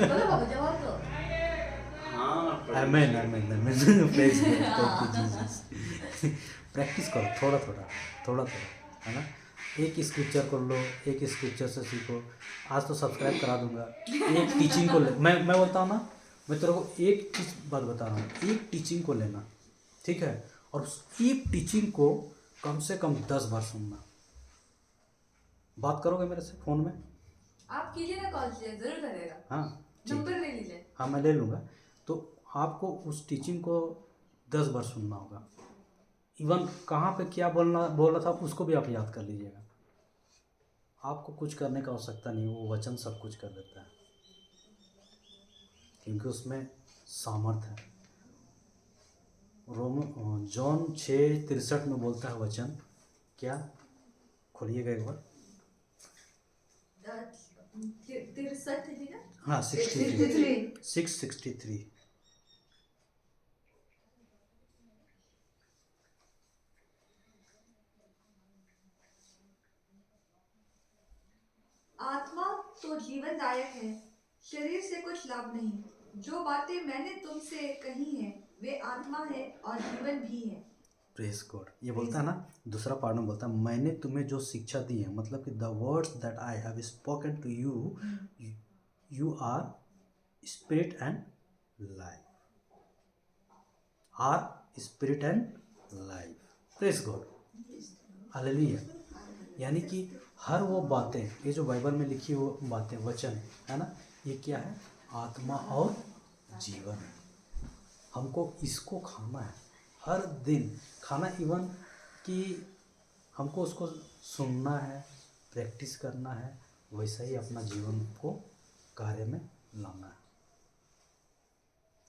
बोलो बाबू जवाब दो। हाँ amen amen amen. Praise God. Thank you Jesus. Practice करो थोड़ा थोड़ा है ना। एक स्क्रिप्चर कर लो, एक स्क्रिप्चर से सीखो। आज तो सब्सक्राइब करा दूंगा। एक टीचिंग को ले मैं बोलता हूँ ना, मैं तेरे को एक चीज़ बात बता रहा हूँ। एक टीचिंग को लेना, ठीक है, और उस एक टीचिंग को कम से कम 10 बार सुनना। बात करोगे मेरे से फ़ोन में? आप कीजिए ना, कॉल कीजिए, जरूर करेगा। हाँ ठीक नंबर है। ले लीजिए। हाँ मैं ले लूँगा। तो आपको उस टीचिंग को 10 बार सुनना होगा। इवन कहाँ पे क्या बोल रहा था उसको भी आप याद कर लीजिएगा। आपको कुछ करने का आवश्यकता नहीं, वो वचन सब कुछ कर देता है क्योंकि उसमें सामर्थ है। जॉन 6:63 में बोलता है वचन, क्या? खोलिएगा एक बार। 63 थी ना? हाँ 63 6:63। आत्मा तो जीवनदायक है, शरीर से कुछ लाभ नहीं। जो बातें मैंने तुमसे कही हैं वे आत्मा है और जीवन भी है। Praise God. ये बोलता है ना, दूसरा पार्ट में बोलता है मैंने तुम्हें जो शिक्षा दी है, मतलब कि the words that I have spoken to you, you are spirit and life. Are spirit and life. Praise God. Hallelujah. यानी कि हर वो बातें, ये जो बाइबल में लिखी वो बातें, वचन है ना, ये क्या है? आत्मा और जीवन है। हमको इसको खाना है हर दिन। खाना इवन कि हमको उसको सुनना है, प्रैक्टिस करना है, वैसा ही अपना जीवन को कार्य में लाना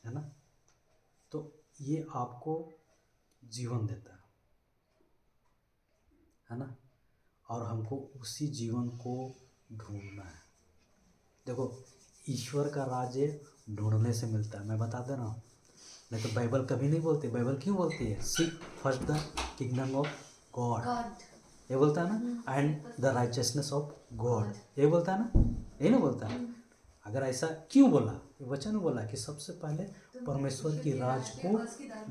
है ना। तो ये आपको जीवन देता है ना। और हमको उसी जीवन को ढूंढना है। देखो ईश्वर का राज्य ढूंढने से मिलता है। मैं बता दे रहा हूँ, नहीं तो बाइबल कभी नहीं बोलती। बाइबल क्यों बोलती है? Seek first the kingdom of God, ये बोलता है ना, and the righteousness of God, ये बोलता है ना, यही ना बोलता है। अगर ऐसा क्यों बोला? वचन में बोला कि सबसे पहले परमेश्वर की राज को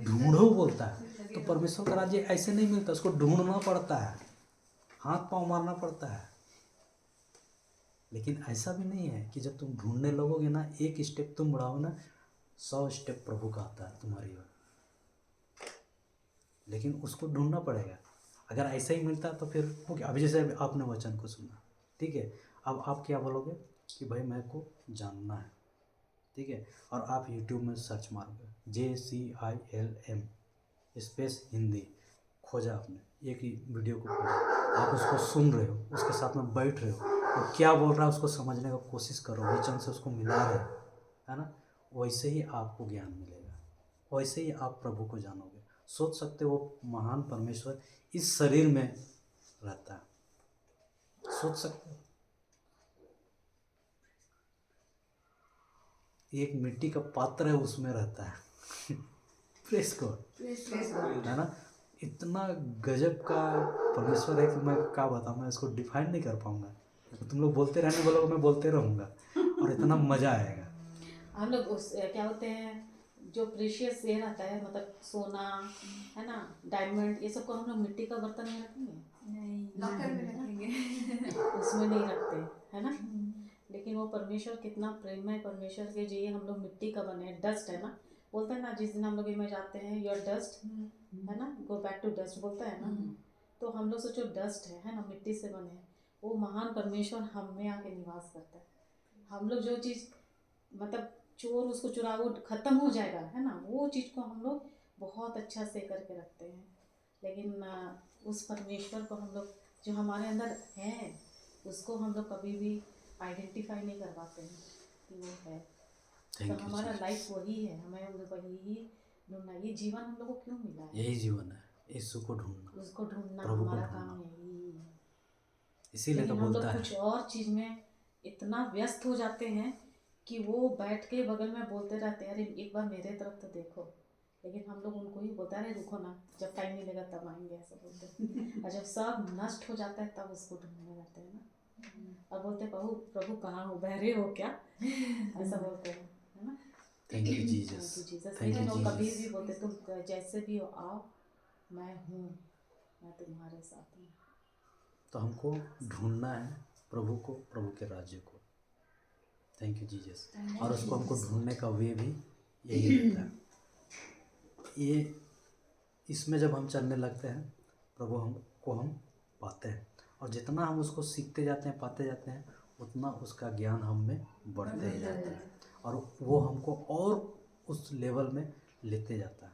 ढूंढो बोलता है। तो परमेश्वर का राज्य ऐसे नहीं मिलता, उसको ढूंढना पड़ता है, हाथ पांव मारना पड़ता है। लेकिन ऐसा भी नहीं है कि जब तुम ढूंढने लगोगे ना, एक स्टेप तुम बढ़ाओगे ना, 100 स्टेप प्रभु का आता है तुम्हारी ओर। लेकिन उसको ढूंढना पड़ेगा। अगर ऐसा ही मिलता तो फिर वो क्या? अभी जैसे आपने वचन को सुना, ठीक है, अब आप क्या बोलोगे कि भाई मेरे को जानना है, ठीक है, और आप यूट्यूब में सर्च मारोगे JCILM स्पेस हिंदी, खोजा आपने, एक ही वीडियो को खोजा, आप उसको सुन रहे हो, उसके साथ में बैठ रहे हो, वो क्या बोल रहा है उसको समझने का कोशिश करो, वचन से उसको मिला रहे हो, है ना। वैसे ही आपको ज्ञान मिलेगा, वैसे ही आप प्रभु को जानोगे। सोच सकते हो वो महान परमेश्वर इस शरीर में रहता है, सोच सकते हो। एक मिट्टी का पात्र है, उसमें रहता है। प्रेस गॉड, है ना। इतना गजब का परमेश्वर है कि मैं क्या बताऊँ, मैं इसको डिफाइन नहीं कर पाऊँगा। तुम लोग बोलते रहने बोलोगे, मैं बोलते रहूँगा और इतना मज़ा आएगा। हम लोग उस क्या होते हैं जो प्रीशियस ये रहता है, मतलब सोना है ना, डायमंड, ये सब को हम लोग मिट्टी का बर्तन में रखेंगे? नहीं, लॉकर में रखेंगे। उसमें नहीं रखते, है ना। लेकिन वो परमेश्वर कितना प्रेम है परमेश्वर के जी, हम लोग मिट्टी का बने हैं, डस्ट है ना, बोलते हैं ना जिस दिन हम लोग में जाते हैं योर डस्ट है ना, गो बैक टू डस्ट बोलता है ना, तो हम लोग सोचो डस्ट है ना, मिट्टी से बने हैं, वो महान परमेश्वर हम में आके निवास करता है। हम लोग जो चीज़ मतलब चोर उसको चुरा वो ख़त्म हो जाएगा है ना, वो चीज़ को हम लोग बहुत अच्छा से करके रखते हैं, लेकिन उस परमेश्वर को हम लोग जो हमारे अंदर है उसको हम लोग कभी भी आइडेंटिफाई नहीं कर पाते हैं कि वो है। तो हमारा लाइफ वही है, हमें वही ही ढूंढना, ये जीवन हम लोग को क्यों मिला है, यही जीवन है, यीशु को ढूंढना, उसको ढूंढना प्रभु को हमारा ढूंढना। काम यही है। इसीलिए तो लेकिन हम बोलता लोग है कुछ और चीज़ में इतना व्यस्त हो जाते हैं कि वो बैठ के बगल में बोलते रहते हैं अरे एक बार मेरे तरफ तो देखो, लेकिन हम लोग उनको ही बोलते हैं अरे रुको ना, जब टाइम मिलेगा तब आएंगे, ऐसा बोलते हैं। और जब सब नष्ट हो जाता है तब उसको ढूंढने लगते हैं ना, और बोलते हैं प्रभु प्रभु कहाँ हो, बहरे हो क्या, ऐसा बोलते हैं है ना। Thank you thank you Jesus, Jesus, thank लेकिन यू वो कभी भी जीसस। बोलते तुम जैसे भी हो आओ, मैं हूँ, मैं तुम्हारे साथ हूँ। तो हमको ढूंढना है प्रभु को, प्रभु के राज्य को। Thank you Jesus. और उसको हमको ढूंढने का वे भी यही रहता है। ये इसमें जब हम चलने लगते हैं प्रभु हमको हम पाते हैं, और जितना हम उसको सीखते जाते हैं पाते जाते हैं उतना उसका ज्ञान हम में बढ़ते ही जाता है, और वो हमको और उस लेवल में लेते जाता है,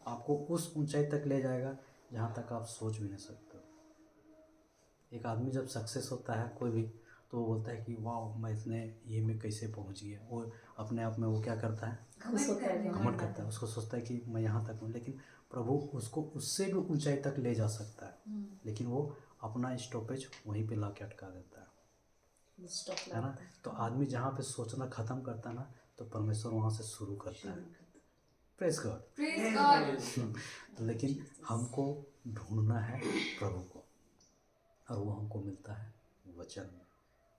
आपको उस ऊंचाई तक ले जाएगा जहाँ तक आप सोच भी नहीं सकते हो। एक आदमी जब सक्सेस होता है कोई भी, तो वो बोलता है कि वाह मैं इतने ये में कैसे पहुँच गया, वो अपने आप में वो क्या करता है, घमंड करता है, उसको सोचता है कि मैं यहाँ तक हूँ, लेकिन प्रभु उसको उससे भी ऊंचाई तक ले जा सकता है, लेकिन वो अपना स्टॉपेज वहीं पे ला के अटका देता है ना। तो आदमी जहाँ पे सोचना ख़त्म करता है ना, तो परमेश्वर वहाँ से शुरू करता है। Praise God. लेकिन हमको ढूंढना है प्रभु को, और वो हमको मिलता है वचन में,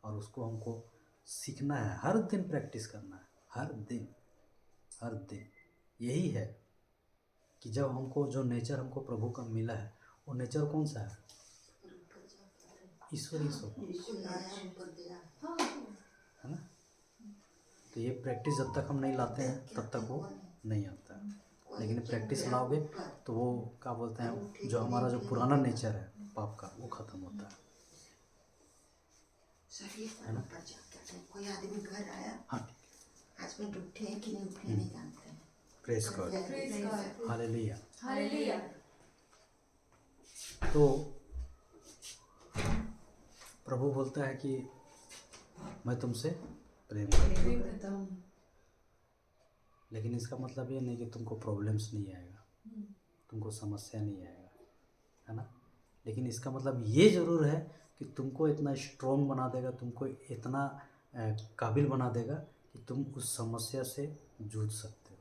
और उसको हमको सीखना है, हर दिन प्रैक्टिस करना है, हर दिन हर दिन। यही है कि जब हमको जो नेचर हमको प्रभु का मिला है, वो नेचर कौन सा है, ईश्वरीय स्वभाव है ना। तो ये प्रैक्टिस जब तक हम नहीं लाते हैं तब तक वो नहीं आता है, लेकिन प्रैक्टिस लाओगे तो वो क्या बोलते हैं, जो हमारा जो पुराना नेचर है पाप का, वो खत्म होता है ना। कोई आदमी घर आया, हाँ, हस्बैंड उठे हैं कि नहीं उठे नहीं जानते हैं। Praise God, hallelujah. हालेलुया। तो प्रभु बोलता है कि मैं तुमसे प्रेम करता हूँ, लेकिन इसका मतलब ये नहीं कि तुमको प्रॉब्लम्स नहीं आएगा, तुमको समस्या नहीं आएगा, है ना। लेकिन इसका मतलब ये ज़रूर है कि तुमको इतना स्ट्रॉन्ग बना देगा, तुमको इतना काबिल बना देगा कि तुम उस समस्या से जूझ सकते हो।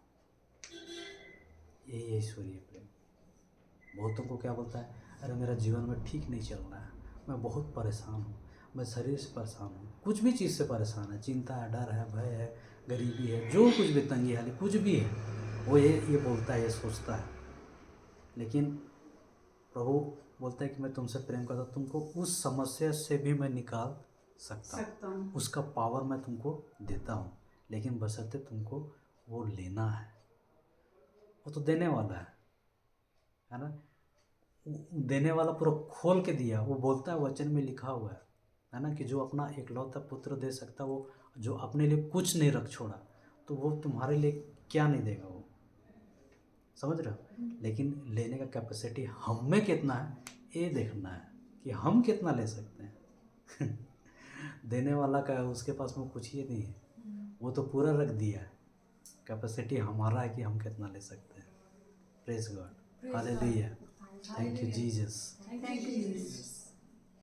यही है ईश्वरीय प्रेम। बहुतों को क्या बोलता है, अरे मेरा जीवन में ठीक नहीं चल रहा है, मैं बहुत परेशान हूँ, मैं शरीर से परेशान हूँ, कुछ भी चीज़ से परेशान है, चिंता है, डर है, भय है, गरीबी है, जो कुछ भी तंगी हाली कुछ भी है, वो ये बोलता है, ये सोचता है। लेकिन प्रभु बोलता है कि मैं तुमसे प्रेम करता हूँ, तुमको उस समस्या से भी मैं निकाल सकता हूँ, उसका पावर मैं तुमको देता हूँ, लेकिन बशर्ते तुमको वो लेना है। वो तो देने वाला है ना। देने वाला पूरा खोल के दिया, वो बोलता है, वचन में लिखा हुआ है ना, कि जो अपना एकलौता पुत्र दे सकता, वो जो अपने लिए कुछ नहीं रख छोड़ा, तो वो तुम्हारे लिए क्या नहीं देगा, वो समझ रहे हो। लेकिन लेने का कैपेसिटी हम में कितना है, ये देखना है कि हम कितना ले सकते हैं। देने वाला का उसके पास में कुछ ही नहीं है, वो तो पूरा रख दिया है, कैपेसिटी हमारा है कि हम कितना ले सकते हैं। Praise God, hallelujah, thank you Jesus. Thank you, Jesus.